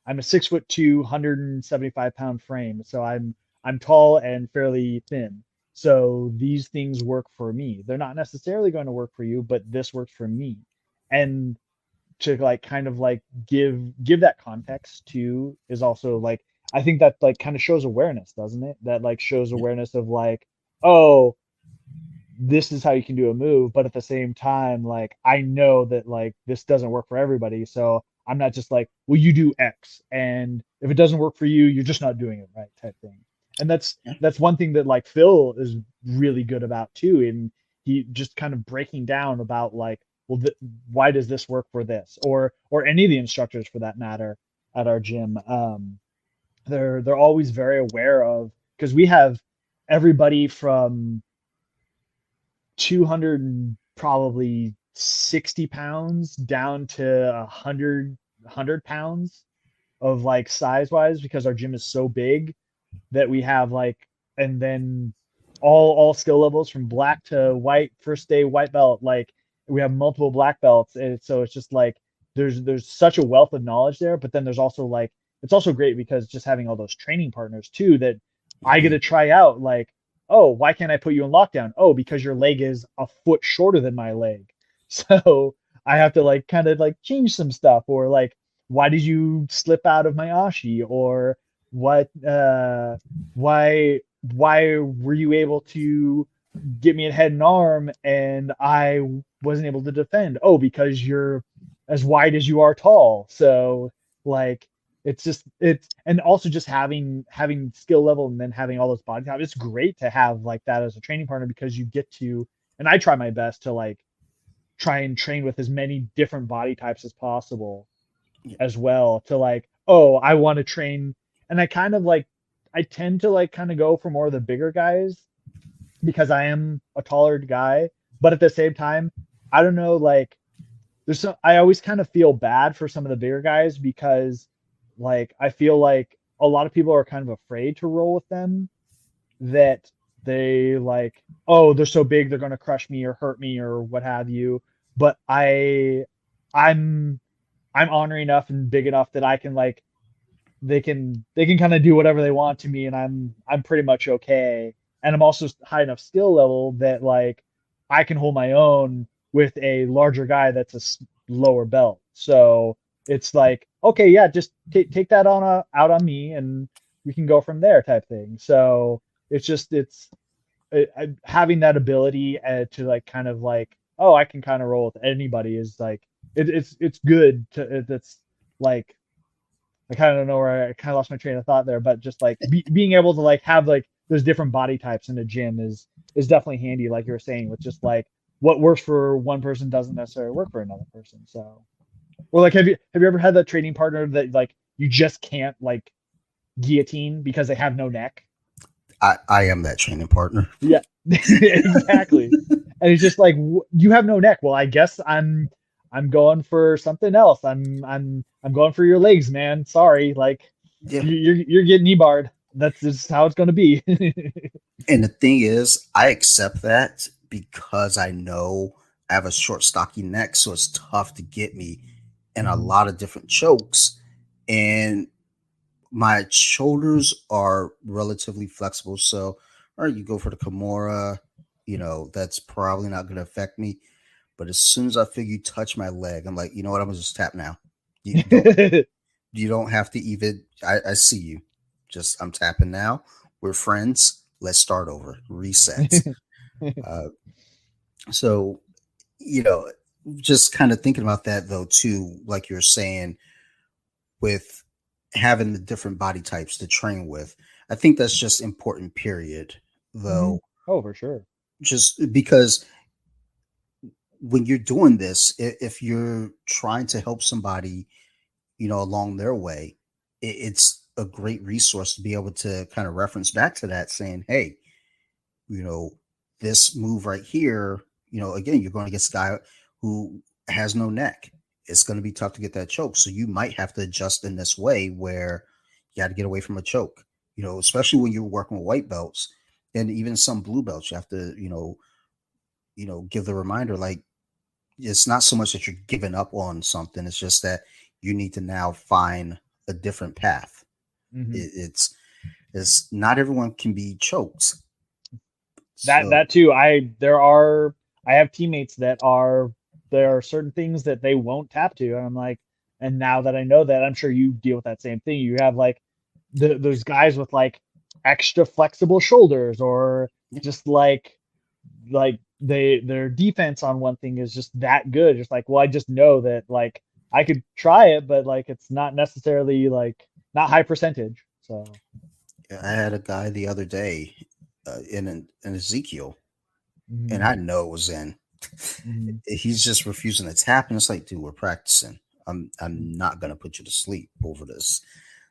a 6'2", 175 pound frame. So I'm tall and fairly thin. So these things work for me. They're not necessarily going to work for you, but this works for me. And to like kind of like give that context to is also like, I think that like kind of shows awareness, doesn't it? That like shows Yeah. awareness of like, oh, this is how you can do a move, but at the same time, like I know that like this doesn't work for everybody. So I'm not just like, well, you do X, and if it doesn't work for you, you're just not doing it right, type thing. And Yeah. that's one thing that like Phil is really good about too, and he just kind of breaking down about like, well, why does this work for this, or any of the instructors for that matter at our gym. They're always very aware of, because we have everybody from 200 probably 60 pounds down to 100 pounds of like size wise, because our gym is so big that we have like, and then all skill levels from black to white, first day white belt, like we have multiple black belts. And so it's just like there's such a wealth of knowledge there, but then there's also like, it's also great because just having all those training partners too, that I get Mhm. to try out like, oh, why can't I put you in lockdown? Oh, because your leg is a foot shorter than my leg. So I have to like kind of like change some stuff, or like, why did you slip out of my ashi, or what why were you able to get me a head and arm and I wasn't able to defend? Oh, because you're as wide as you are tall. So like it's just it's, and also just having skill level and then having all those body types. It's great to have like that as a training partner, because you get to, and I try my best to like try and train with as many different body types as possible Yeah. as well, to like, oh, I want to train. And I kind of like, I tend to like kind of go for more of the bigger guys because I am a taller guy. But at the same time, I don't know, like there's some, I always kind of feel bad for some of the bigger guys because like I feel like a lot of people are kind of afraid to roll with them, that they like, oh, they're so big, they're going to crush me or hurt me or what have you. But I'm I'm honoring enough and big enough that I can like, they can kind of do whatever they want to me, and I'm pretty much okay. And I'm also high enough skill level that like I can hold my own with a larger guy that's a lower belt. So it's like, okay, yeah, just take that on out on me, and we can go from there, type thing. So it's just having that ability to like kind of like, oh, I can kind of roll with anybody is like, it's good to, that's like, I kind of don't know where I kind of lost my train of thought there, but just like being able to like have like those different body types in a gym is definitely handy, like you were saying, with just like what works for one person doesn't necessarily work for another person. So, or like, have you ever had that training partner that like you just can't like guillotine because they have no neck? I am that training partner. Yeah, exactly. And it's just like, you have no neck. Well, I guess I'm going for something else. I'm going for your legs, man. Sorry, like Yeah. you're getting knee barred. That's just how it's going to be. And the thing is, I accept that because I know I have a short, stocky neck, so it's tough to get me in a Mhm. lot of different chokes. And my shoulders are relatively flexible. So, all right, you go for the Kimura, that's probably not going to affect me. But as soon as I feel you touch my leg, I'm like, you know what? I'm gonna just tap now. You don't have to even. I see you. Just I'm tapping now. We're friends. Let's start over. Reset. Uh, so you know, just kind of thinking about that though too, like you're saying, with having the different body types to train with. I think that's just important. Period. Mhm. Though, Oh, for sure. just because when you're doing this, if you're trying to help somebody along their way, it's a great resource to be able to kind of reference back to that, saying, hey, you know, this move right here, again, you're going against a guy who has no neck. It's going to be tough to get that choke. So you might have to adjust in this way where you got to get away from a choke, especially when you're working with white belts and even some blue belts, you have to, give the reminder, like, it's not so much that you're giving up on something. It's just that you need to now find a different path. Hmm. It's not everyone can be choked. That So too. I have teammates that are, there are certain things that they won't tap to, and I'm like, and now that I know that, I'm sure you deal with that same thing. You have like those guys with like extra flexible shoulders, or yeah, just like their defense on one thing is just that good. Just like, well, I just know that like I could try it, but like it's not necessarily like, not high percentage. So. I had a guy the other day in Ezekiel, and Mhm. I know it was in. Mhm. He's just refusing to tap, and it's like, dude, we're practicing. I'm not gonna put you to sleep over this.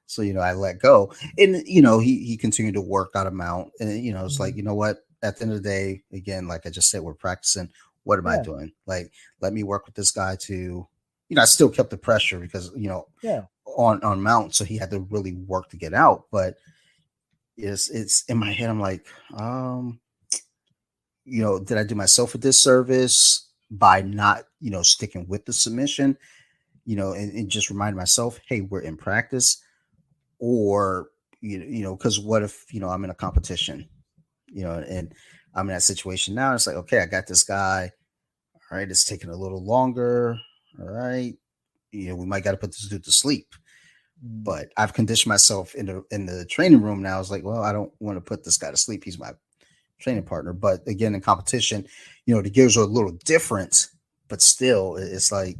So I let go, and he continued to work out a mount, and it's like, Mhm. what? At the end of the day, again, like I just said, we're practicing. What am I Yeah. doing? Like, let me work with this guy to, I still kept the pressure because Yeah. on mount, so he had to really work to get out. But it's in my head. I'm like, did I do myself a disservice by not sticking with the submission? And just remind myself, hey, we're in practice. Or because what if I'm in a competition, and I'm in that situation now. It's like, okay, I got this guy. All right, it's taking a little longer. All right, we might got to put this dude to sleep. Mm. But I've conditioned myself in the training room now. It's like, well, I don't want to put this guy to sleep. He's my training partner. But again, in competition, the gears are a little different. But still, it's like,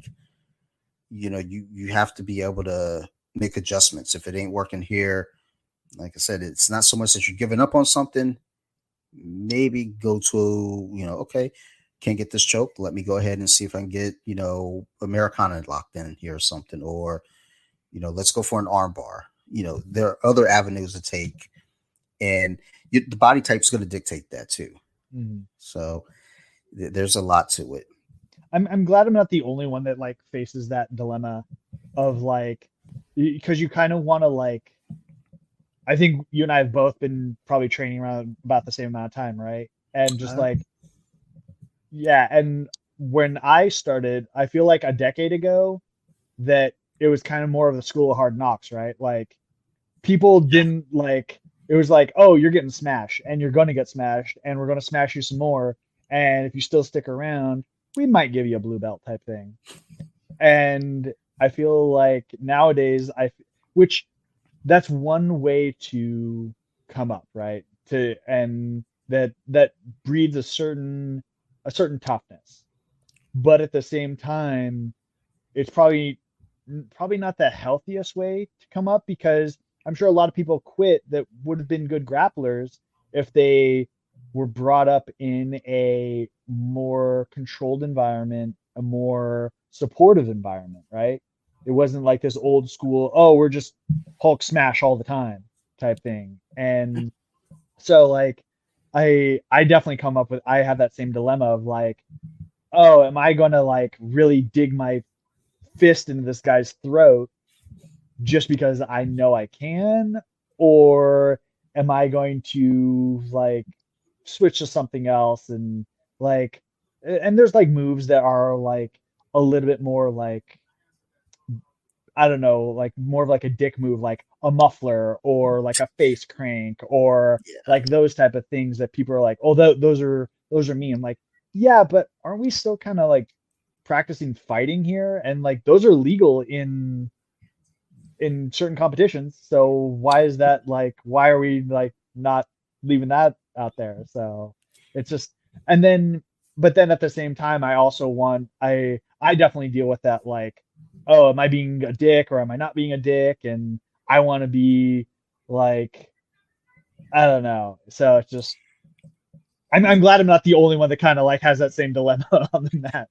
you have to be able to make adjustments. If it ain't working here, like I said, it's not so much that you're giving up on something. Maybe go to, okay, can't get this choke. Let me go ahead and see if I can get, Americana locked in here or something, or, let's go for an arm bar. There are other avenues to take, and the body type is going to dictate that too. Mm-hmm. So there's a lot to it. I'm glad I'm not the only one that like faces that dilemma of like, because you kind of want to like, I think you and I have both been probably training around about the same amount of time, right? And just like, yeah. And when I started, I feel like a decade ago that it was kind of more of the school of hard knocks, right? Like people didn't like, it was like, oh, you're getting smashed and you're going to get smashed and we're going to smash you some more. And if you still stick around, we might give you a blue belt type thing. And I feel like nowadays, which that's one way to come up, right? And that breeds a certain toughness. But at the same time, it's probably not the healthiest way to come up, because I'm sure a lot of people quit that would have been good grapplers if they were brought up in a more controlled environment, a more supportive environment, right? It wasn't like this old school, oh, we're just Hulk smash all the time type thing. And so like I definitely come up with, I have that same dilemma of like, oh, am I gonna like really dig my fist into this guy's throat just because I know I can? Or am I going to like switch to something else and like, and there's like moves that are like a little bit more like, I don't know, like more of like a dick move, like a muffler or like a face crank or Yeah. like those type of things that people are like, oh, those are me. I'm like, yeah, but aren't we still kind of like practicing fighting here? And like those are legal in certain competitions. So why is that like, why are we like not leaving that out there? So it's just, and then, but then at the same time, I also want, I definitely deal with that like, oh, am I being a dick or am I not being a dick? And I want to be like, I don't know. So it's just, I'm glad I'm not the only one that kind of like has that same dilemma on the mat.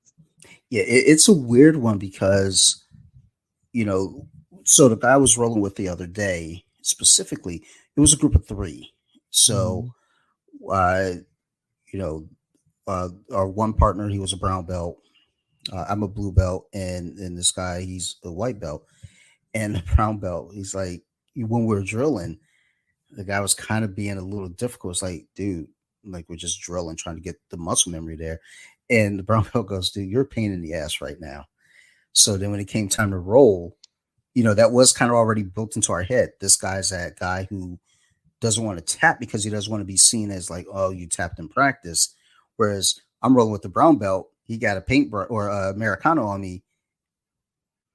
Yeah, it's a weird one because, so the guy I was rolling with the other day, specifically, it was a group of three. So, Mm-hmm. uh, you know, our one partner, he was a brown belt. I'm a blue belt, and this guy, he's a white belt. And the brown belt, he's like, when we were drilling, the guy was kind of being a little difficult. It's like, dude, like we're just drilling, trying to get the muscle memory there. And the brown belt goes, dude, you're a pain in the ass right now. So then when it came time to roll, that was kind of already built into our head. This guy's that guy who doesn't want to tap because he doesn't want to be seen as like, oh, you tapped in practice. Whereas I'm rolling with the brown belt. He got a paintbrush or a Americano on me.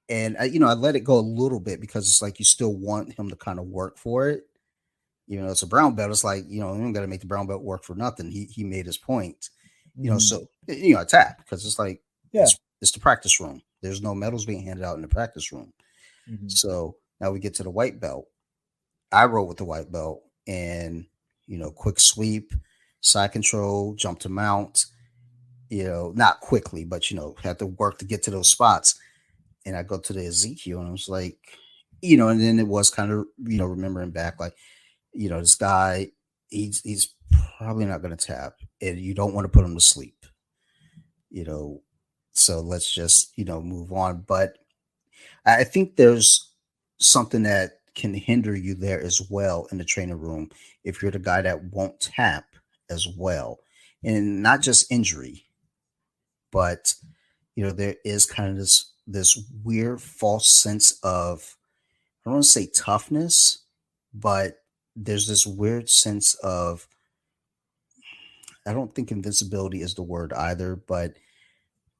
And I let it go a little bit because it's like you still want him to kind of work for it. It's a brown belt. It's like, you don't got to make the brown belt work for nothing. He made his point. Mm-hmm. So I tap because it's like Yeah. it's the practice room. There's no medals being handed out in the practice room. Mm-hmm. So now we get to the white belt. I roll with the white belt and, quick sweep, side control, jump to mount, not quickly, but, have to work to get to those spots. And I go to the Ezekiel and I was like, and then it was kind of, remembering back, like, this guy, he's probably not going to tap and you don't want to put him to sleep, so let's just, move on. But I think there's something that can hinder you there as well in the training room if you're the guy that won't tap as well. And not just injury, but there is kind of this weird false sense of, I don't want to say toughness, but there's this weird sense of, I don't think invincibility is the word either, but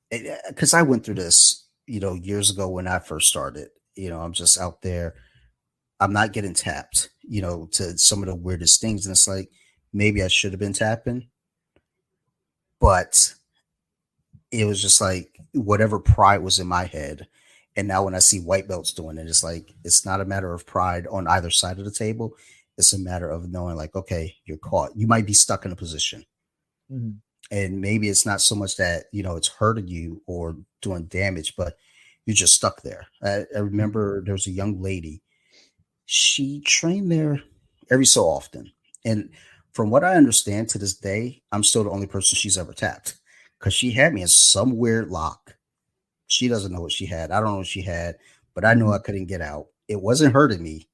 because I went through this, years ago when I first started, I'm just out there. I'm not getting tapped, to some of the weirdest things. And it's like, maybe I should have been tapping, but it was just like whatever pride was in my head. And now when I see white belts doing it, it's like, it's not a matter of pride on either side of the table. It's a matter of knowing like, okay, you're caught. You might be stuck in a position. Mm-hmm. And maybe it's not so much that, it's hurting you or doing damage, but you're just stuck there. I remember there was a young lady. She trained there every so often. And from what I understand to this day, I'm still the only person she's ever tapped because she had me in some weird lock. She doesn't know what she had. I don't know what she had, but I know I Mhm. couldn't get out. It wasn't hurting me,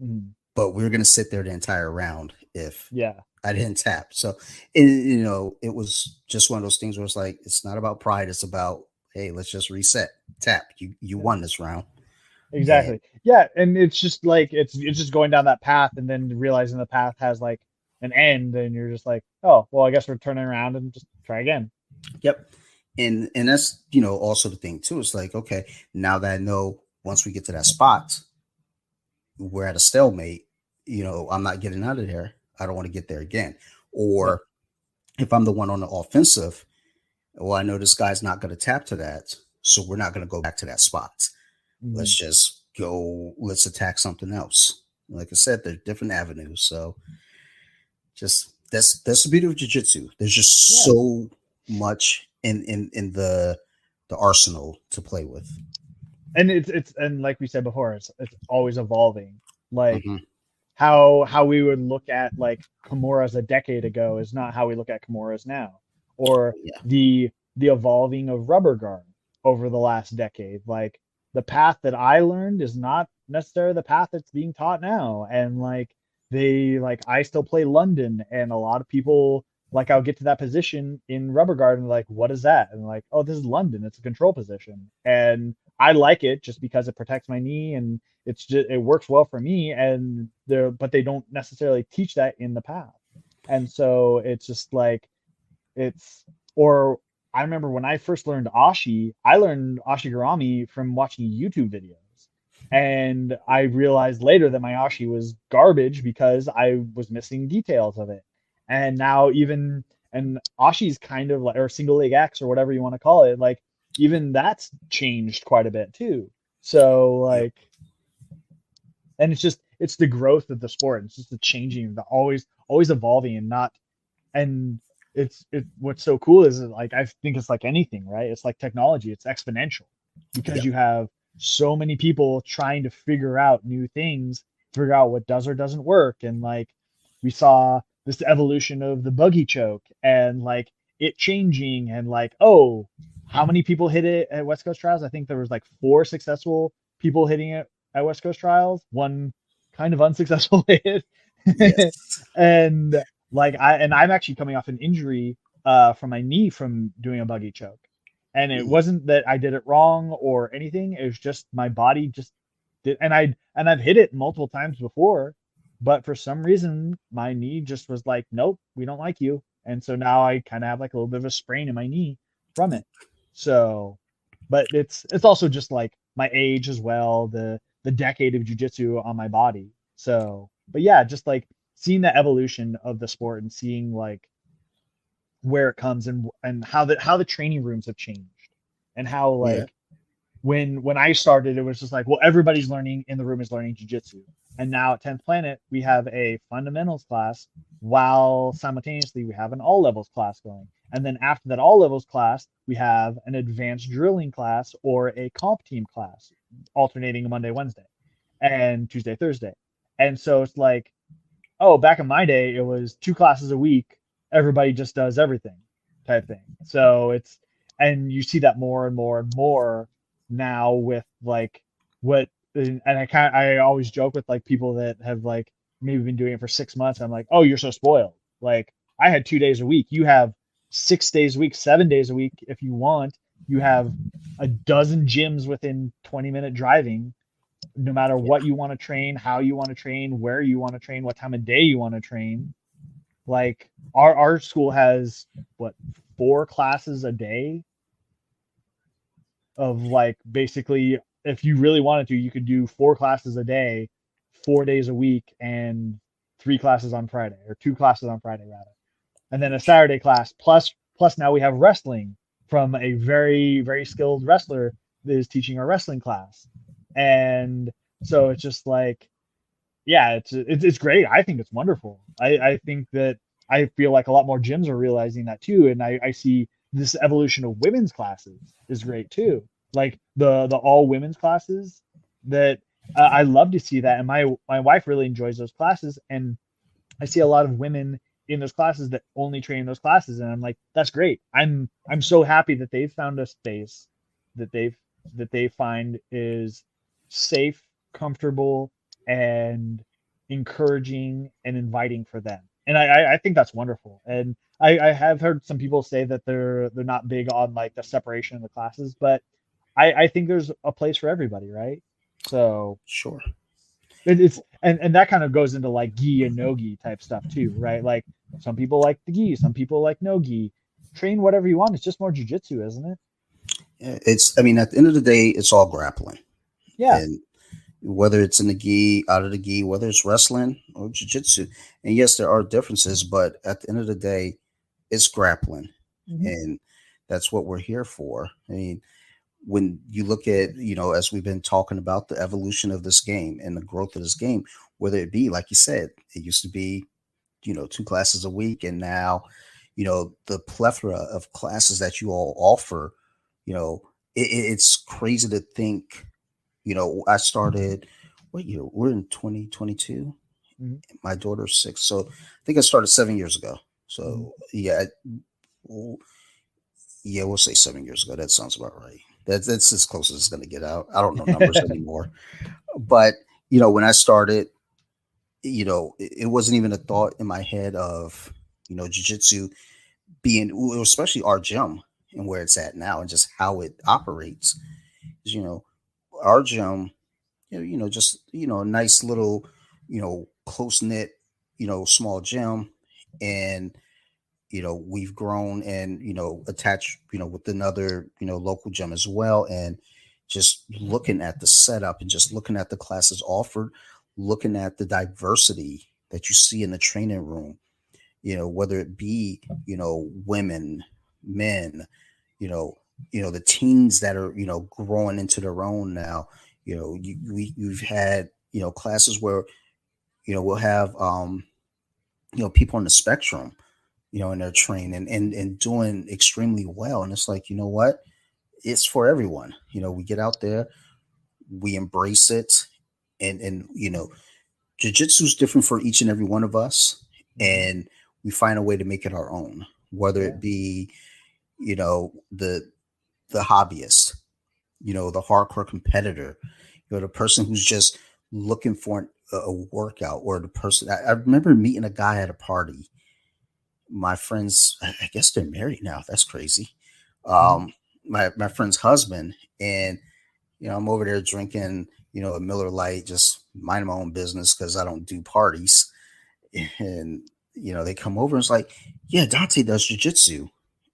Mhm. but we were going to sit there the entire round if Yeah. I didn't tap. So, it was just one of those things where it's like, it's not about pride. It's about, hey, let's just reset. Tap. You Yeah. won this round. And Exactly. Yeah, and it's just like it's just going down that path and then realizing the path has like an end and you're just like, oh, well, I guess we're turning around and just try again. yep. And that's, also the thing too. It's like, okay, now that I know once we get to that spot, we're at a stalemate, I'm not getting out of there. I don't want to get there again. Yep. Or if I'm the one on the offensive, well, I know this guy's not going to tap to that. So we're not going to go back to that spot. Let's Mhm. just go, let's attack something else. Like I said, there's different avenues. So just that's the beauty of jiu-jitsu. There's just Yeah. so much in the arsenal to play with. And it's and like we said before, it's always evolving. Like Hmm. how we would look at like Kimuras a decade ago is not how we look at Kimuras now, or Yeah. the evolving of rubber guard over the last decade. Like the path that I learned is not necessarily the path that's being taught now, and like I still play London, and a lot of people like I'll get to that position in rubber guard and like what is that? And like oh this is London, it's a control position, and I like it just because it protects my knee and it works well for me and they don't necessarily teach that in the path. And so it's just like it's or I remember when I first learned Ashi, I learned Ashigarami from watching YouTube videos. And I realized later that my Ashi was garbage because I was missing details of it. And now even and Ashi's kind of like or single leg X or whatever you want to call it, like even that's changed quite a bit too. So Yep. and it's the growth of the sport. It's just the changing, the always evolving and not and what's so cool is like I think it's like anything, right? It's like technology, it's exponential because Yep. you have so many people trying to figure out new things, figure out what does or doesn't work. And like we saw this evolution of the buggy choke and like it changing and like, oh, how many people hit it at West Coast Trials? I think there was like four successful people hitting it at West Coast Trials, one kind of unsuccessful hit. Yes. And I'm actually coming off an injury from my knee from doing a buggy choke. And it Mm. wasn't that I did it wrong or anything. It was just my body just did I've hit it multiple times before, but for some reason my knee just was like, nope, we don't like you. And so now I kind of have like a little bit of a sprain in my knee from it. So but it's also just like my age as well, the decade of jujitsu on my body. So but yeah, just like seeing the evolution of the sport and seeing like where it comes and how the training rooms have changed and how Yeah. like when I started it was just like well everybody's learning in the room is learning jiu-jitsu, and now at 10th Planet we have a fundamentals class while simultaneously we have an all levels class going, and then after that all levels class we have an advanced drilling class or a comp team class alternating Monday Wednesday and Tuesday Thursday. And so it's like oh, back in my day, it was two classes a week. Everybody just does everything type thing. So and you see that more and more and more now with like what, and I always joke with like people that have like maybe been doing it for 6 months. I'm like, oh, you're so spoiled. Like I had 2 days a week. You have 6 days a week, 7 days a week if you want. You have a dozen gyms within 20-minute driving no matter what Yeah. you want to train, how you want to train, where you want to train, what time of day you want to train. Like our school has what 4 classes a day of like basically if you really wanted to, you could do 4 classes a day, 4 days a week, and 3 classes on Friday or 2 classes on Friday rather, and then a Saturday class plus now we have wrestling from a very skilled wrestler that is teaching our wrestling class, and so it's just like yeah, it's great. I think it's wonderful. I think that I feel like a lot more gyms are realizing that too. And I see this evolution of women's classes is great too. Like the all women's classes that I love to see that. And my wife really enjoys those classes. And I see a lot of women in those classes that only train in those classes. And I'm like, that's great. I'm so happy that they've found a space that they find is safe, comfortable, and encouraging and inviting for them. And I think that's wonderful. And I have heard some people say that they're not big on like the separation of the classes, but I think there's a place for everybody, right? So Sure. it's and that kind of goes into like gi and no gi type stuff too, right? Like some people like the gi, some people like no gi. Train whatever you want. It's just more jujitsu, isn't it? It's, I mean, at the end of the day, it's all grappling. Yeah. And whether it's in the gi, out of the gi, whether it's wrestling or jiu-jitsu. And yes, there are differences, but at the end of the day, it's grappling. Hmm. And that's what we're here for. I mean, when you look at, as we've been talking about the evolution of this game and the growth of this game, whether it be, like you said, it used to be, 2 classes a week. And now, the plethora of classes that you all offer, it's crazy to think, I started, what year? We're in 2022. Hmm. My daughter's 6. So I think I started 7 years ago. Hmm. So yeah, yeah, we'll say 7 years ago. That sounds about right. That's as close as it's going to get out. I don't know numbers anymore. But, when I started, it wasn't even a thought in my head of, jujitsu being, especially our gym and where it's at now and just how it operates. 'Cause, our gym, just, a nice little, close knit, small gym. And, we've grown and, attached, with another, local gym as well. And just looking at the setup and just looking at the classes offered, looking at the diversity that you see in the training room, whether it be, women, men, you know, the teens that are, growing into their own now. You've had, classes where, we'll have, people on the spectrum, and they're training and doing extremely well. And it's like, you know what? It's for everyone. We get out there, we embrace it, and jujitsu is different for each and every one of us, Hmm. and we find a way to make it our own. Whether Yeah. it be, the hobbyist, the hardcore competitor, the person who's just looking for a workout, or the person. I remember meeting a guy at a party. My friends, I guess they're married now. That's crazy. Hmm. My friend's husband, and I'm over there drinking, a Miller Lite, just minding my own business because I don't do parties. And they come over and it's like, yeah, Dante does jujitsu.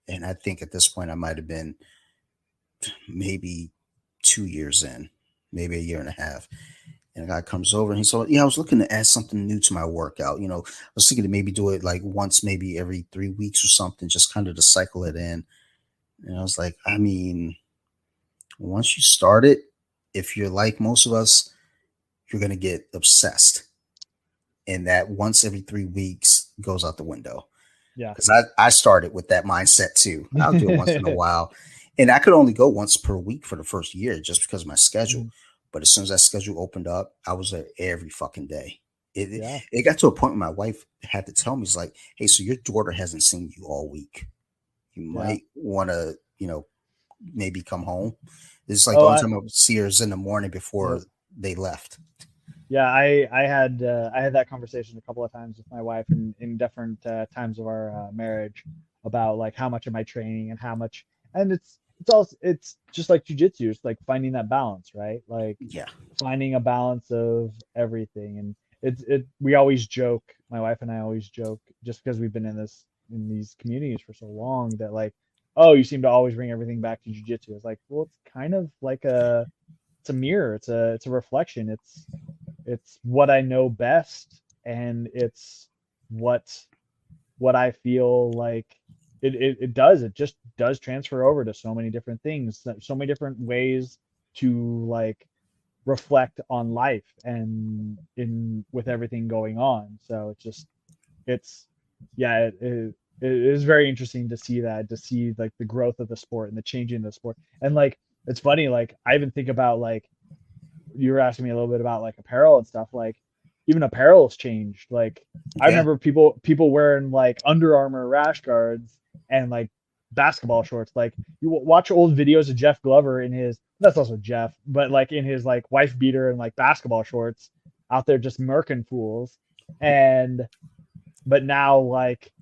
And I think at this point I might have been maybe 2 years in, maybe a year and a half. And a guy comes over and he's like, yeah, I was looking to add something new to my workout. I was thinking to maybe do it like once, maybe every 3 weeks or something, just kind of to cycle it in. And I was like, I mean, once you start it, if you're like most of us, you're going to get obsessed. And that once every 3 weeks goes out the window. Yeah. Because I started with that mindset too. I'll do it once in a while. And I could only go once per week for the first year just because of my schedule. Mhm. But as soon as that schedule opened up, I was there every fucking day. It, Yeah. it got to a point where my wife had to tell me, it's like, hey, so your daughter hasn't seen you all week. You Yeah. might want to, maybe come home. It's like the Oh, only time I would see her is in the morning before yep. they left. Yeah, I had that conversation a couple of times with my wife in different times of our marriage about like how much am I training and how much, and it's just like jujitsu, it's like finding that balance, right? Like Yeah. finding a balance of everything. And it we always joke, my wife and I always joke, just because we've been in these communities for so long, that like, oh, you seem to always bring everything back to jujitsu. It's like, well, it's kind of like it's a mirror, it's a reflection, it's what I know best, and it's what what I feel like it just does transfer over to so many different things, so many different ways to like reflect on life and in with everything going on. So it's just it's yeah, it is very interesting to see that, to see like the growth of the sport and the changing of the sport. And like it's funny, like I even think about like you were asking me a little bit about like apparel and stuff. Like even apparel's changed. Like I Yeah. remember people wearing like Under Armour rash guards and like basketball shorts. Like you watch old videos of Jeff Glover in his, that's also Jeff, but like in his like wife beater and like basketball shorts out there just murking fools. And but now like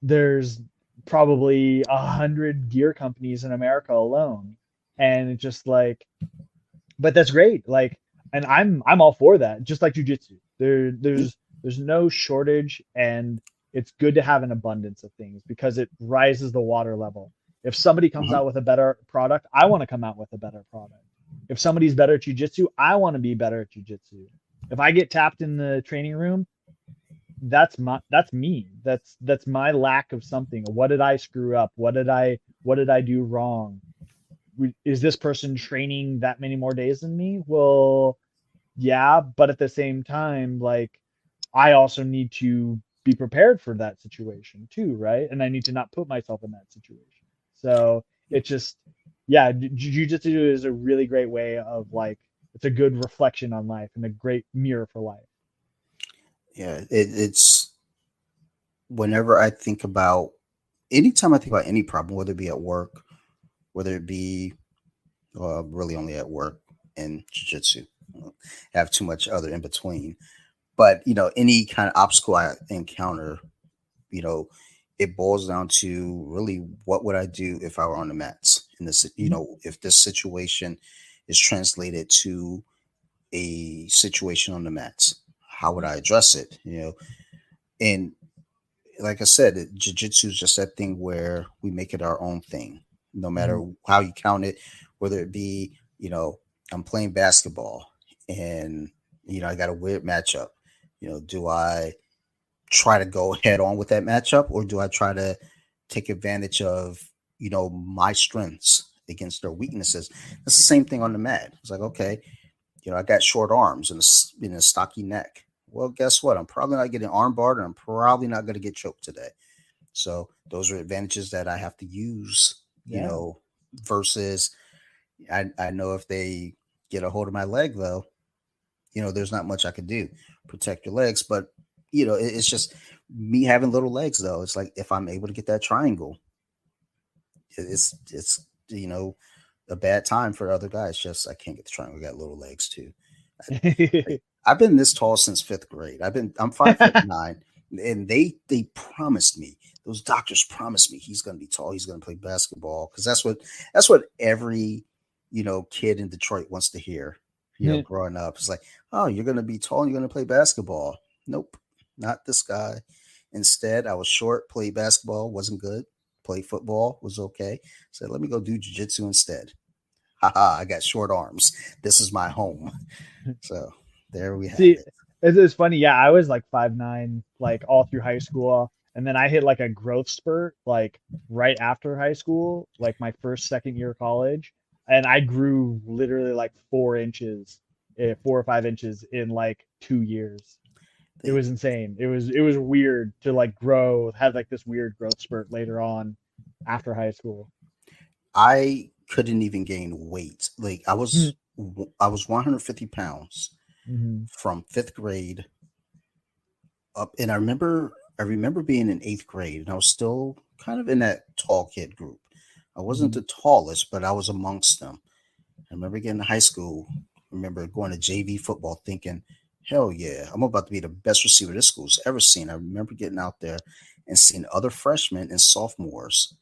there's probably 100 gear companies in America alone, and it's just like, but that's great. Like, and I'm all for that. Just like jujitsu, there's no shortage, and it's good to have an abundance of things because it rises the water level. If somebody comes Uh-huh. out with a better product, I want to come out with a better product. If somebody's better at jujitsu, I want to be better at jujitsu. If I get tapped in the training room, that's me. That's my lack of something. What did I screw up? What did I do wrong? Is this person training that many more days than me? Well, yeah, but at the same time, like I also need to be prepared for that situation too, right? And I need to not put myself in that situation. So it's just, yeah, jujitsu is a really great way of like, it's a good reflection on life and a great mirror for life. Yeah. It's whenever I think about, anytime I think about any problem, whether it be at work, whether it be really only at work and jiu-jitsu, have too much other in between. But any kind of obstacle I encounter, you know, it boils down to really what would I do if I were on the mats in this, Mhm. if this situation is translated to a situation on the mats, how would I address it? And like I said, jiu-jitsu is just that thing where we make it our own thing, no matter Mhm. how you count it, whether it be, I'm playing basketball and, I got a weird matchup. Do I try to go head on with that matchup, or do I try to take advantage of, my strengths against their weaknesses? It's the same thing on the mat. It's like, okay, I got short arms and a stocky neck. Well, guess what? I'm probably not getting arm barred, and I'm probably not going to get choked today. So those are advantages that I have to use, Yeah. versus I know if they get a hold of my leg, though, there's not much I could do. Protect your legs. But, it's just me having little legs, though. It's like if I'm able to get that triangle, it's, a bad time for other guys. Just I can't get the triangle. I got little legs, too. Like, I've been this tall since fifth grade. I'm 5'9", and they promised me, those doctors promised me he's going to be tall. He's going to play basketball, because that's what every kid in Detroit wants to hear. Growing up, it's like, oh, you're going to be tall and you're going to play basketball. Nope, not this guy. Instead, I was short, played basketball, wasn't good. Played football, was okay. Said, let me go do jujitsu instead. Haha, I got short arms. This is my home. So there we have See, it. it's funny. Yeah, I was like 5'9", like all through high school, and then I hit like a growth spurt, like right after high school, like my first second year of college, and I grew literally like 4 inches, 4 or 5 inches in like 2 years. It They, was insane. It was weird to like grow, had like this weird growth spurt later on after high school. I couldn't even gain weight. Like Hmm. I was 150 pounds Mhm. from fifth grade up, and I remember being in eighth grade, and I was still kind of in that tall kid group. I wasn't Mhm. the tallest, but I was amongst them. I remember getting to high school. I remember going to JV football, thinking, "Hell yeah, I'm about to be the best receiver this school's ever seen." I remember getting out there and seeing other freshmen and sophomores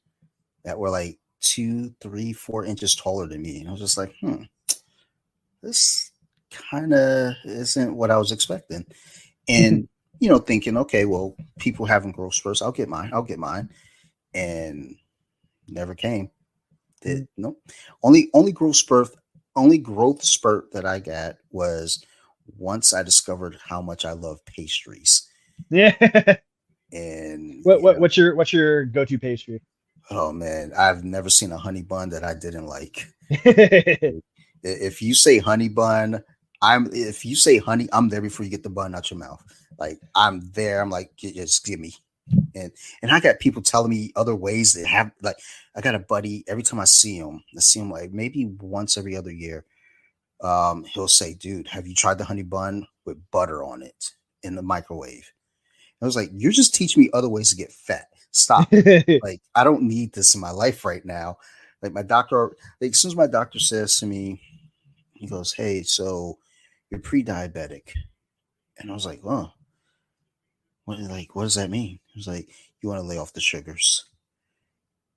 that were like 2, 3, 4 inches taller than me. And I was just like, this kind of isn't what I was expecting. And, thinking, okay, well, people having growth spurts, I'll get mine. I'll get mine. And never came. Did nope. Only growth spurt that I got was once I discovered how much I love pastries. Yeah. And What's your go-to pastry? oh man, I've never seen a honey bun that I didn't like. If you say honey bun, if you say honey, I'm there before you get the bun out your mouth. Like I'm there. I'm like, just give me. And I got people telling me other ways that have, like, I got a buddy, every time I see him like maybe once every other year. He'll say, dude, have you tried the honey bun with butter on it in the microwave? I was like, you're just teaching me other ways to get fat. Stop it. Like, I don't need this in my life right now. Like, my doctor, like, as soon as my doctor says to me, he goes, hey, so you're pre-diabetic. And I was like, oh, what does that mean? He was like, you want to lay off the sugars.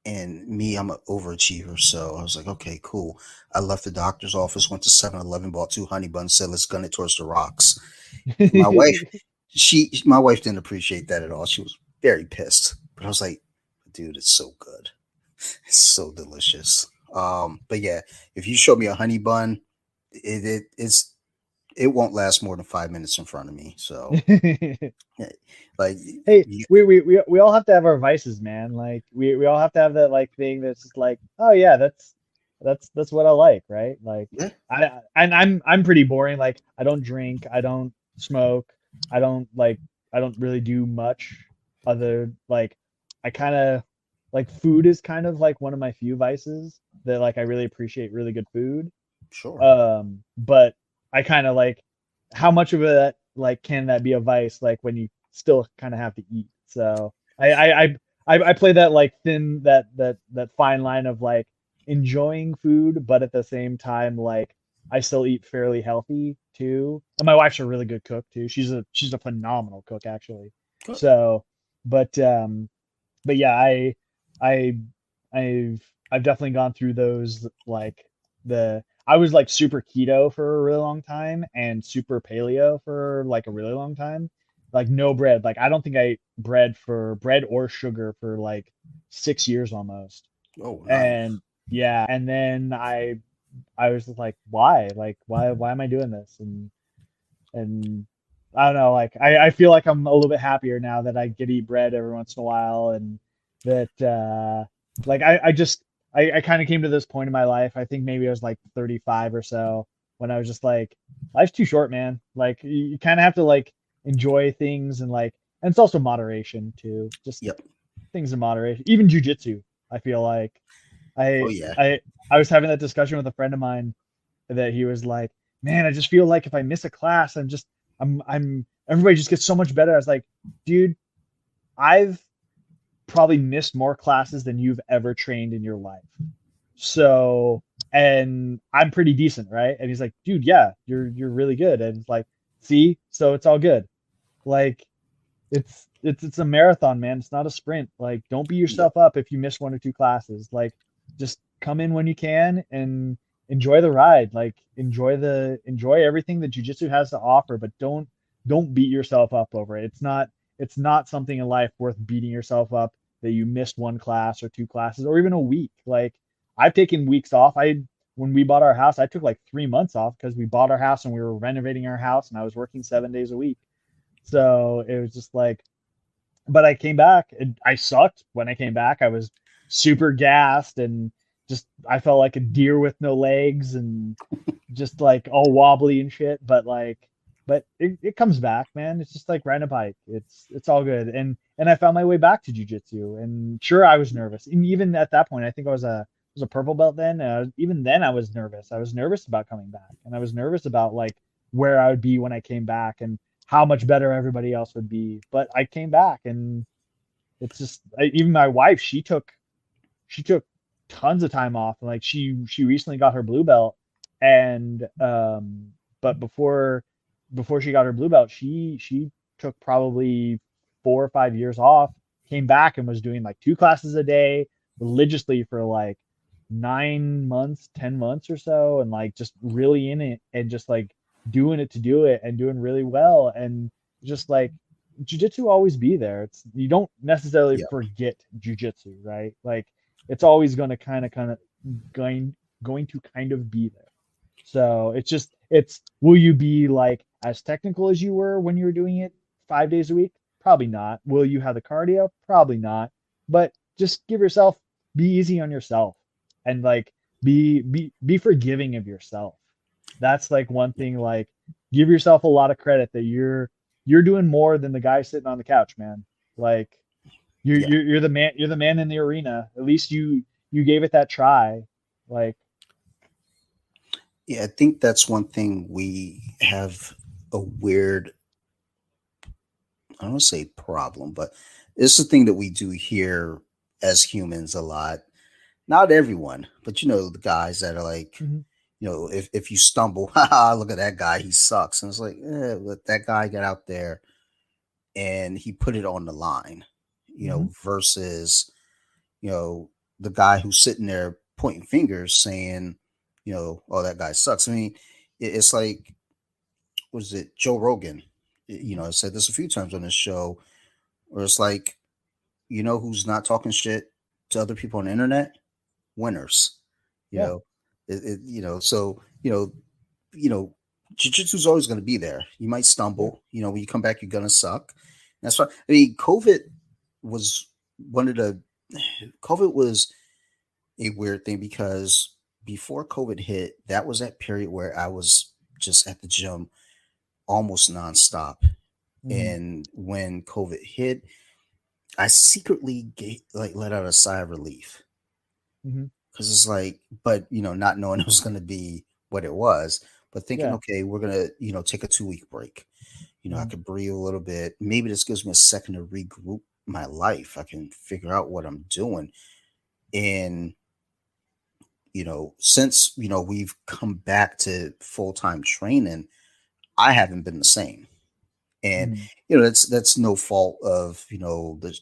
And me, I'm an overachiever. So I was like, okay, cool. I left the doctor's office, went to 7-Eleven, bought 2 honey buns, said, let's gun it towards the rocks. My wife, my wife didn't appreciate that at all. She was very pissed. But I was like, dude, it's so good. It's so delicious. But yeah, if you show me a honey bun, it won't last more than 5 minutes in front of me. So like, hey, we all have to have our vices, man. Like we all have to have that like thing that's just like, oh yeah, that's what I like, right? Like yeah, I'm pretty boring. Like I don't drink, I don't smoke, I don't really do much other like I kind of like food is kind of like one of my few vices that like I really appreciate really good food. sure. But I kind of like how much of that like can that be a vice like when you still kind of have to eat. So I play that like thin that fine line of like enjoying food, but at the same time like I still eat fairly healthy too. And my wife's a really good cook too. She's a phenomenal cook actually. Good. So, but but yeah, I I've definitely gone through those like the I was like super keto for a really long time and super paleo for like a really long time. Like no bread. Like I don't think I ate bread or sugar for like 6 years almost. Oh, nice. And yeah, and then I was just like, why? Like why am I doing this? And I don't know, like I feel like I'm a little bit happier now that I get to eat bread every once in a while and that like I just I kind of came to this point in my life. I think maybe I was like 35 or so when I was just like, life's too short, man. Like you kind of have to like enjoy things and like and it's also moderation too. Just Yep. things in moderation. Even jujitsu, I feel like Oh I yeah. I I was having that discussion with a friend of mine that he was like, man, I just feel like if I miss a class, I'm everybody just gets so much better. I was like, dude, I've probably missed more classes than you've ever trained in your life. So, and I'm pretty decent, right? And he's like, dude, yeah, you're really good. And it's like, see, so it's all good. Like it's a marathon, man. It's not a sprint. Like, don't beat Yep. yourself up if you miss 1 or 2 classes. Like, just come in when you can and enjoy the ride. Like, enjoy everything that jujitsu has to offer, but don't beat yourself up over it. It's not something in life worth beating yourself up that you missed 1 class or 2 classes or even a week. Like, I've taken weeks off. I When we bought our house, I took like 3 months off because we bought our house and we were renovating our house and I was working 7 days a week. So it was just like, but I came back and I sucked when I came back. I was super gassed and just I felt like a deer with no legs and just like all wobbly and shit. But it comes back, man. It's just like riding a bike. It's all good. And I found my way back to jujitsu. And sure, I was nervous. And even at that point, I think I was a purple belt then. Even then, I was nervous. I was nervous about coming back, and I was nervous about like where I would be when I came back and how much better everybody else would be. But I came back, and it's just even my wife. She took tons of time off. Like she recently got her blue belt, and but before she got her blue belt, she took probably 4 or 5 years off. Came back and was doing like 2 classes a day religiously for like 9 months, 10 months or so, and like just really in it and just like doing it to do it and doing really well and just like jujitsu always be there. It's you don't necessarily Yep. forget jujitsu, right? Like it's always going to kind of going to kind of be there. So it's just it's will you be like as technical as you were when you were doing it 5 days a week? Probably not. Will you have the cardio? Probably not. But just give yourself be easy on yourself and like be forgiving of yourself. That's like one thing like give yourself a lot of credit that you're doing more than the guy sitting on the couch, man. Like You're Yeah. you're you're the man. You're the man in the arena. At least you gave it that try. Like, Yeah, I think that's one thing we have a weird, I don't want to say problem, but it's the thing that we do here as humans a lot. Not everyone, but the guys that are like, mhm, if you stumble, haha, look at that guy, he sucks. And it's like, but that guy got out there and he put it on the line, mhm, versus, you know, the guy who's sitting there pointing fingers saying, oh, that guy sucks. I mean, it's like, was it Joe Rogan? I said this a few times on this show, where it's like, who's not talking shit to other people on the internet? Winners. You yeah, know, so you know, jiu-jitsu's always going to be there. You might yeah, stumble. When you come back, you're gonna suck. That's why. I mean, was one of the COVID was a weird thing because before COVID hit, that was that period where I was just at the gym almost nonstop. mhm, And when COVID hit, I secretly let out a sigh of relief mhm, because it's like, but not knowing it was going to be what it was, but thinking, yeah, okay, we're gonna take a 2 week break. I mhm, could breathe a little bit. Maybe this gives me a second to regroup my life. I can figure out what I'm doing. And since we've come back to full time training, I haven't been the same. And mhm, that's no fault of the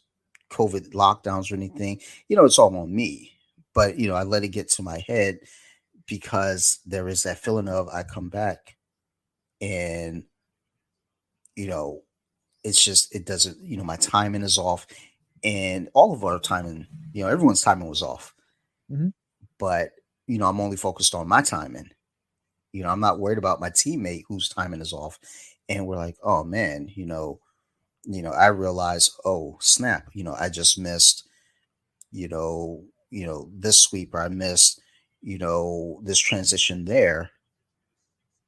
COVID lockdowns or anything. It's all on me. But I let it get to my head because there is that feeling of I come back and you know it's just it doesn't my timing is off, and all of our timing, everyone's timing was off. mhm, But I'm only focused on my timing. I'm not worried about my teammate whose timing is off. And we're like, oh man, I realize, oh snap, I just missed, this sweep, or I missed, this transition there.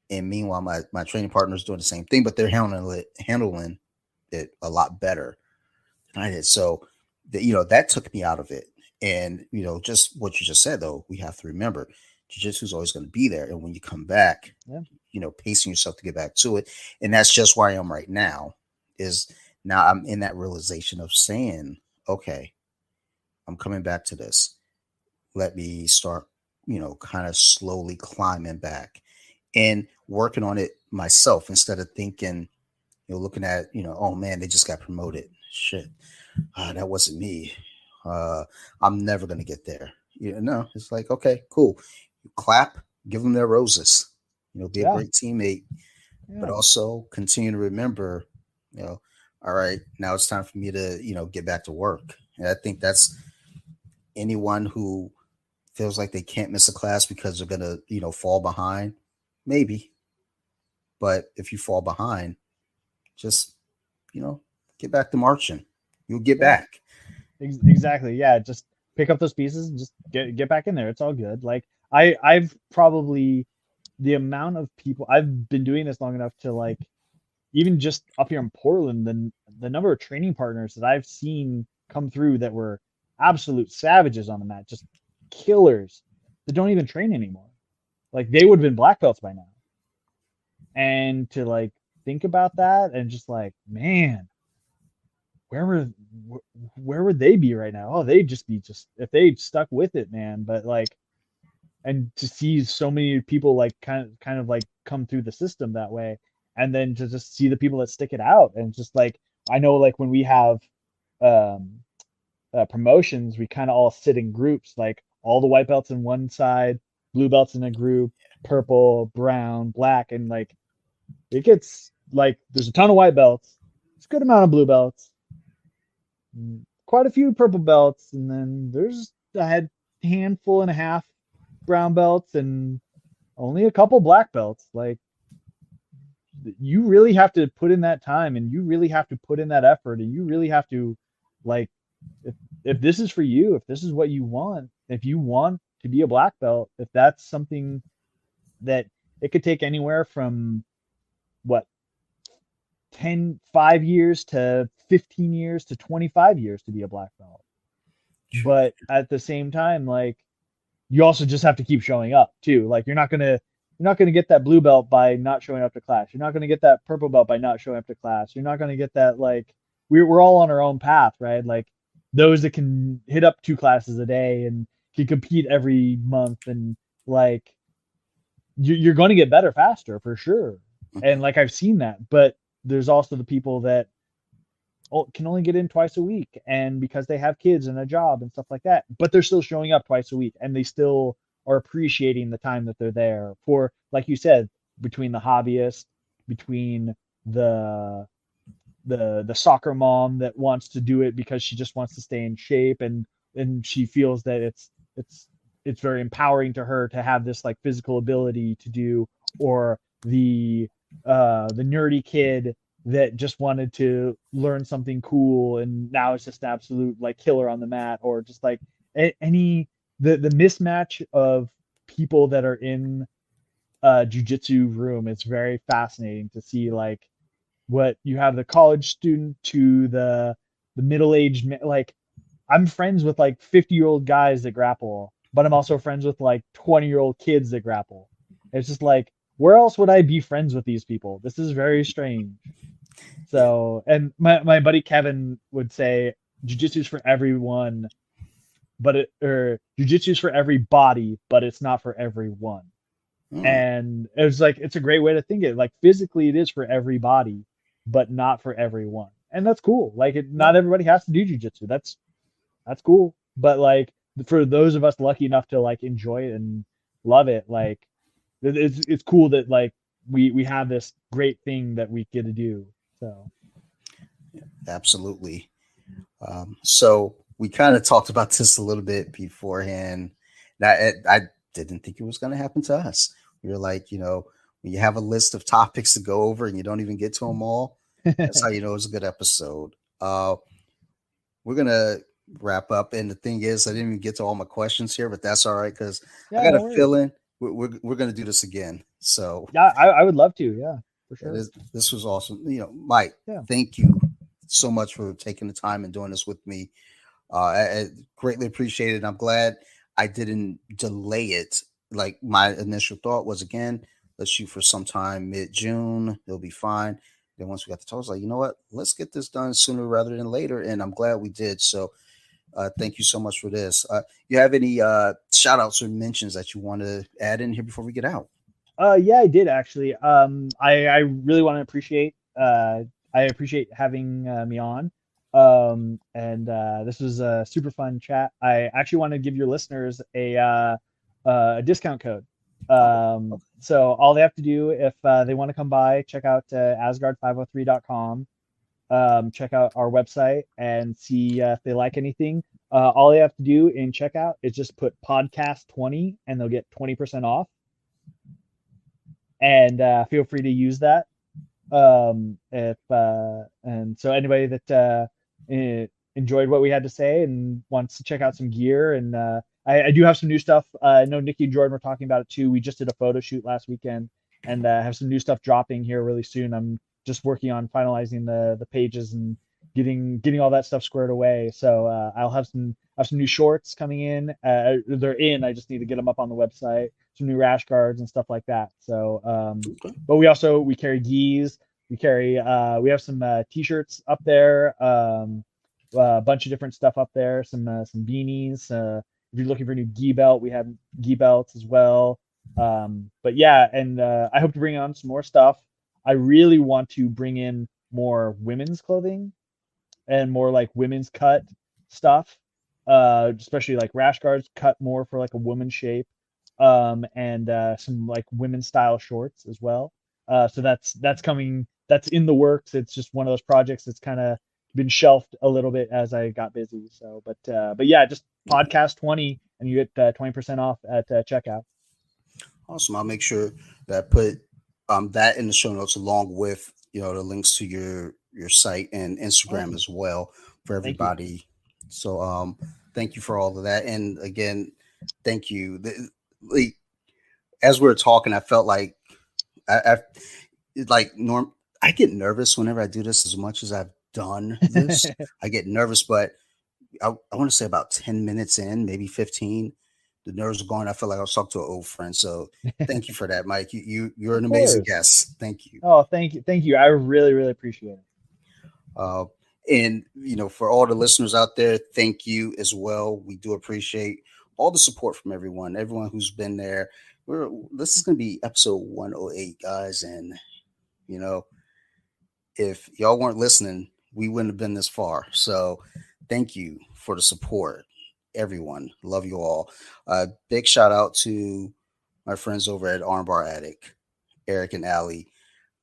And meanwhile, my training partner is doing the same thing, but they're handling it a lot better than I did. So that took me out of it. And just what you just said, though, we have to remember jiu-jitsu is always going to be there. And when you come back, yeah, pacing yourself to get back to it. And that's just where I am right now. Is now I'm in that realization of saying, okay, I'm coming back to this. Let me start, kind of slowly climbing back and working on it myself instead of thinking, looking at, oh man, they just got promoted. Shit, that wasn't me. Uh, I'm never gonna get there. No, it's like, okay, cool. You clap, give them their roses. Be a yeah, great teammate, but yeah, also continue to remember, you know, all right, now it's time for me to, get back to work. And I think that's anyone who feels like they can't miss a class because they're gonna, fall behind. Maybe, but if you fall behind, just you know, get back to marching. You'll get yeah. back. Exactly. Yeah, just pick up those pieces and just get back in there. It's all good. Like, I've probably, the amount of people, I've been doing this long enough to, like, even just up here in Portland, the number of training partners that I've seen come through that were absolute savages on the mat, just killers, that don't even train anymore. Like, they would have been black belts by now. And to, like, think about that and just like, man, where were where would they be right now? Oh, they'd just be, just if they stuck with it, man. But like, and to see so many people like kind of like come through the system that way, and then to just see the people that stick it out, and just like, I know, like, when we have um promotions, we kind of all sit in groups, like all the white belts in one side, blue belts in a group, purple, brown, black, and like, it gets like, there's a ton of white belts, it's a good amount of blue belts, quite a few purple belts, and then there's a handful and a half brown belts, and only a couple black belts. Like, you really have to put in that time, and you really have to put in that effort, and you really have to, like, if if this is for you, if this is what you want, if you want to be a black belt, if that's something that, it could take anywhere from, what, 5 years to 15 years to 25 years to be a black belt. But at the same time, like, you also just have to keep showing up too. Like, you're not gonna get that blue belt by not showing up to class. You're not gonna get that purple belt by not showing up to class. You're not gonna get that, like, we're all on our own path, right? Like, those that can hit up 2 classes a day and can compete every month, and like, you're going to get better faster for sure. And like, I've seen that. But there's also the people that can only get in twice a week, and because they have kids and a job and stuff like that, but they're still showing up twice a week, and they still are appreciating the time that they're there for, like you said, between the hobbyist, between the the soccer mom that wants to do it because she just wants to stay in shape, and she feels that it's very empowering to her to have this like physical ability to do, or the nerdy kid that just wanted to learn something cool and now it's just an absolute like killer on the mat, or just like any the mismatch of people that are in jujitsu room. It's very fascinating to see, like, what you have, the college student to the middle-aged like, I'm friends with like 50-year-old guys that grapple, but I'm also friends with like 20-year-old kids that grapple. It's just like, where else would I be friends with these people? This is very strange. So, and my buddy Kevin would say jujitsu is for everyone, but jujitsu is for everybody, but it's not for everyone. And it was like, it's a great way to think it. Like, physically, it is for everybody, but not for everyone, and that's cool. Like, not everybody has to do jujitsu. That's cool. But like, for those of us lucky enough to like enjoy it and love it, like, it's cool that like we have this great thing that we get to do. So Absolutely. So we kind of talked about this a little bit beforehand. I didn't think it was going to happen to us. We were like, when you have a list of topics to go over and you don't even get to them all, that's how you know it's a good episode. We're going to wrap up. And the thing is, I didn't even get to all my questions here, but that's all right, because I got a feeling we're going to do this again. So yeah, I would love to. Yeah, for sure. This was awesome. Mike, thank you so much for taking the time and doing this with me. I greatly appreciate it. I'm glad I didn't delay it. Like, my initial thought was, again, let's shoot for sometime mid-June. It'll be fine. Then once we got the talk, I was like, you know what? Let's get this done sooner rather than later. And I'm glad we did. So thank you so much for this. You have any shout outs or mentions that you want to add in here before we get out? Yeah, I did actually. I really want to appreciate I appreciate having me on. And this was a super fun chat. I actually want to give your listeners a discount code. So all they have to do, if they want to come by, check out Asgard503.com. Check out our website and see if they like anything. All they have to do in checkout is just put podcast 20 and they'll get 20% off. And feel free to use that. If and so anybody that enjoyed what we had to say and wants to check out some gear, and I do have some new stuff. I know Nikki and Jordan were talking about it too. We just did a photo shoot last weekend, and have some new stuff dropping here really soon. I'm just working on finalizing the pages and getting all that stuff squared away. So I'll have some new shorts coming in. They're in. I just need to get them up on the website. Some new rash guards and stuff like that. So, but we carry gis. We have some t-shirts up there. A bunch of different stuff up there. Some beanies. If you're looking for a new gi belt, we have gi belts as well. But yeah, and I hope to bring on some more stuff. I really want to bring in more women's clothing and more like women's cut stuff, especially like rash guards cut more for like a woman's shape, and some like women's style shorts as well. So that's coming. That's in the works. It's just one of those projects that's kind of been shelved a little bit as I got busy. So, but yeah, just podcast 20 and you get 20% off at checkout. Awesome. I'll make sure that I put that in the show notes, along with the links to your site and Instagram as well, for everybody. So thank you for all of that. And again, thank you. As we were talking, I felt like I get nervous whenever I do this, as much as I've done this. I get nervous, but I want to say about 10 minutes in, maybe 15, the nerves are gone. I feel like I was talking to an old friend. So thank you for that, Mike. You're Of an amazing course. guest. Thank you. Oh, thank you. Thank you. I really, really appreciate it. Uh, and for all the listeners out there, thank you as well. We do appreciate all the support from everyone who's been there. This is going to be episode 108, guys, and you know, if y'all weren't listening, we wouldn't have been this far. So, thank you for the support, everyone. Love you all. Big shout out to my friends over at Armbar Attic, Eric and Allie.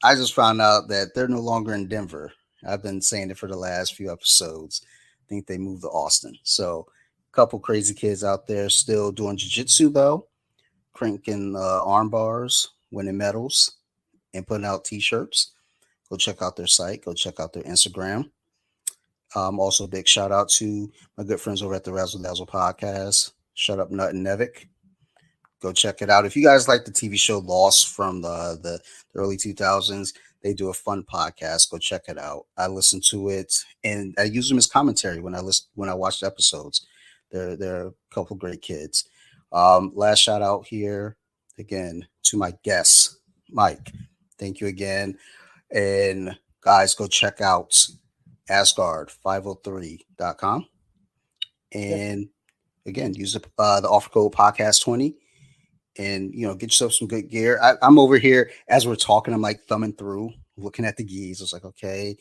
I just found out that they're no longer in Denver. I've been saying it for the last few episodes. I think they moved to Austin. So, a couple crazy kids out there still doing jiu-jitsu though, cranking arm bars, winning medals, and putting out t-shirts. Go check out their site. Go check out their Instagram. Also, a big shout out to my good friends over at the Razzle Dazzle podcast. Shut Up Nut and Nevik. Go check it out. If you guys like the TV show Lost from the early 2000s, they do a fun podcast. Go check it out. I listen to it and I use them as commentary when I watch the episodes. They're a couple great kids. Last shout out here again to my guest, Mike. Thank you again. And guys, go check out Asgard503.com. And again, use the offer code podcast20 and get yourself some good gear. I'm over here as we're talking, I'm like thumbing through, looking at the gis. I was like, okay,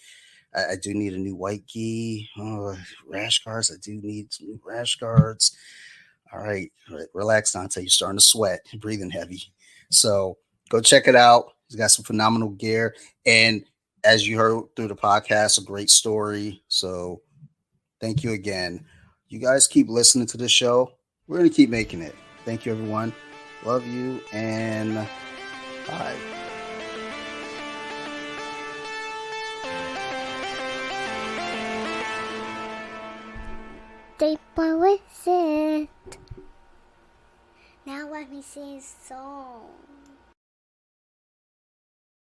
I do need a new white gi. Oh, rash guards. I do need some new rash guards. All right, relax, Dante. You're starting to sweat, breathing heavy. So go check it out. He's got some phenomenal gear. And as you heard through the podcast, a great story. So thank you again. You guys keep listening to this show. We're going to keep making it. Thank you, everyone. Love you, and bye. Deep with it. Now let me sing a song.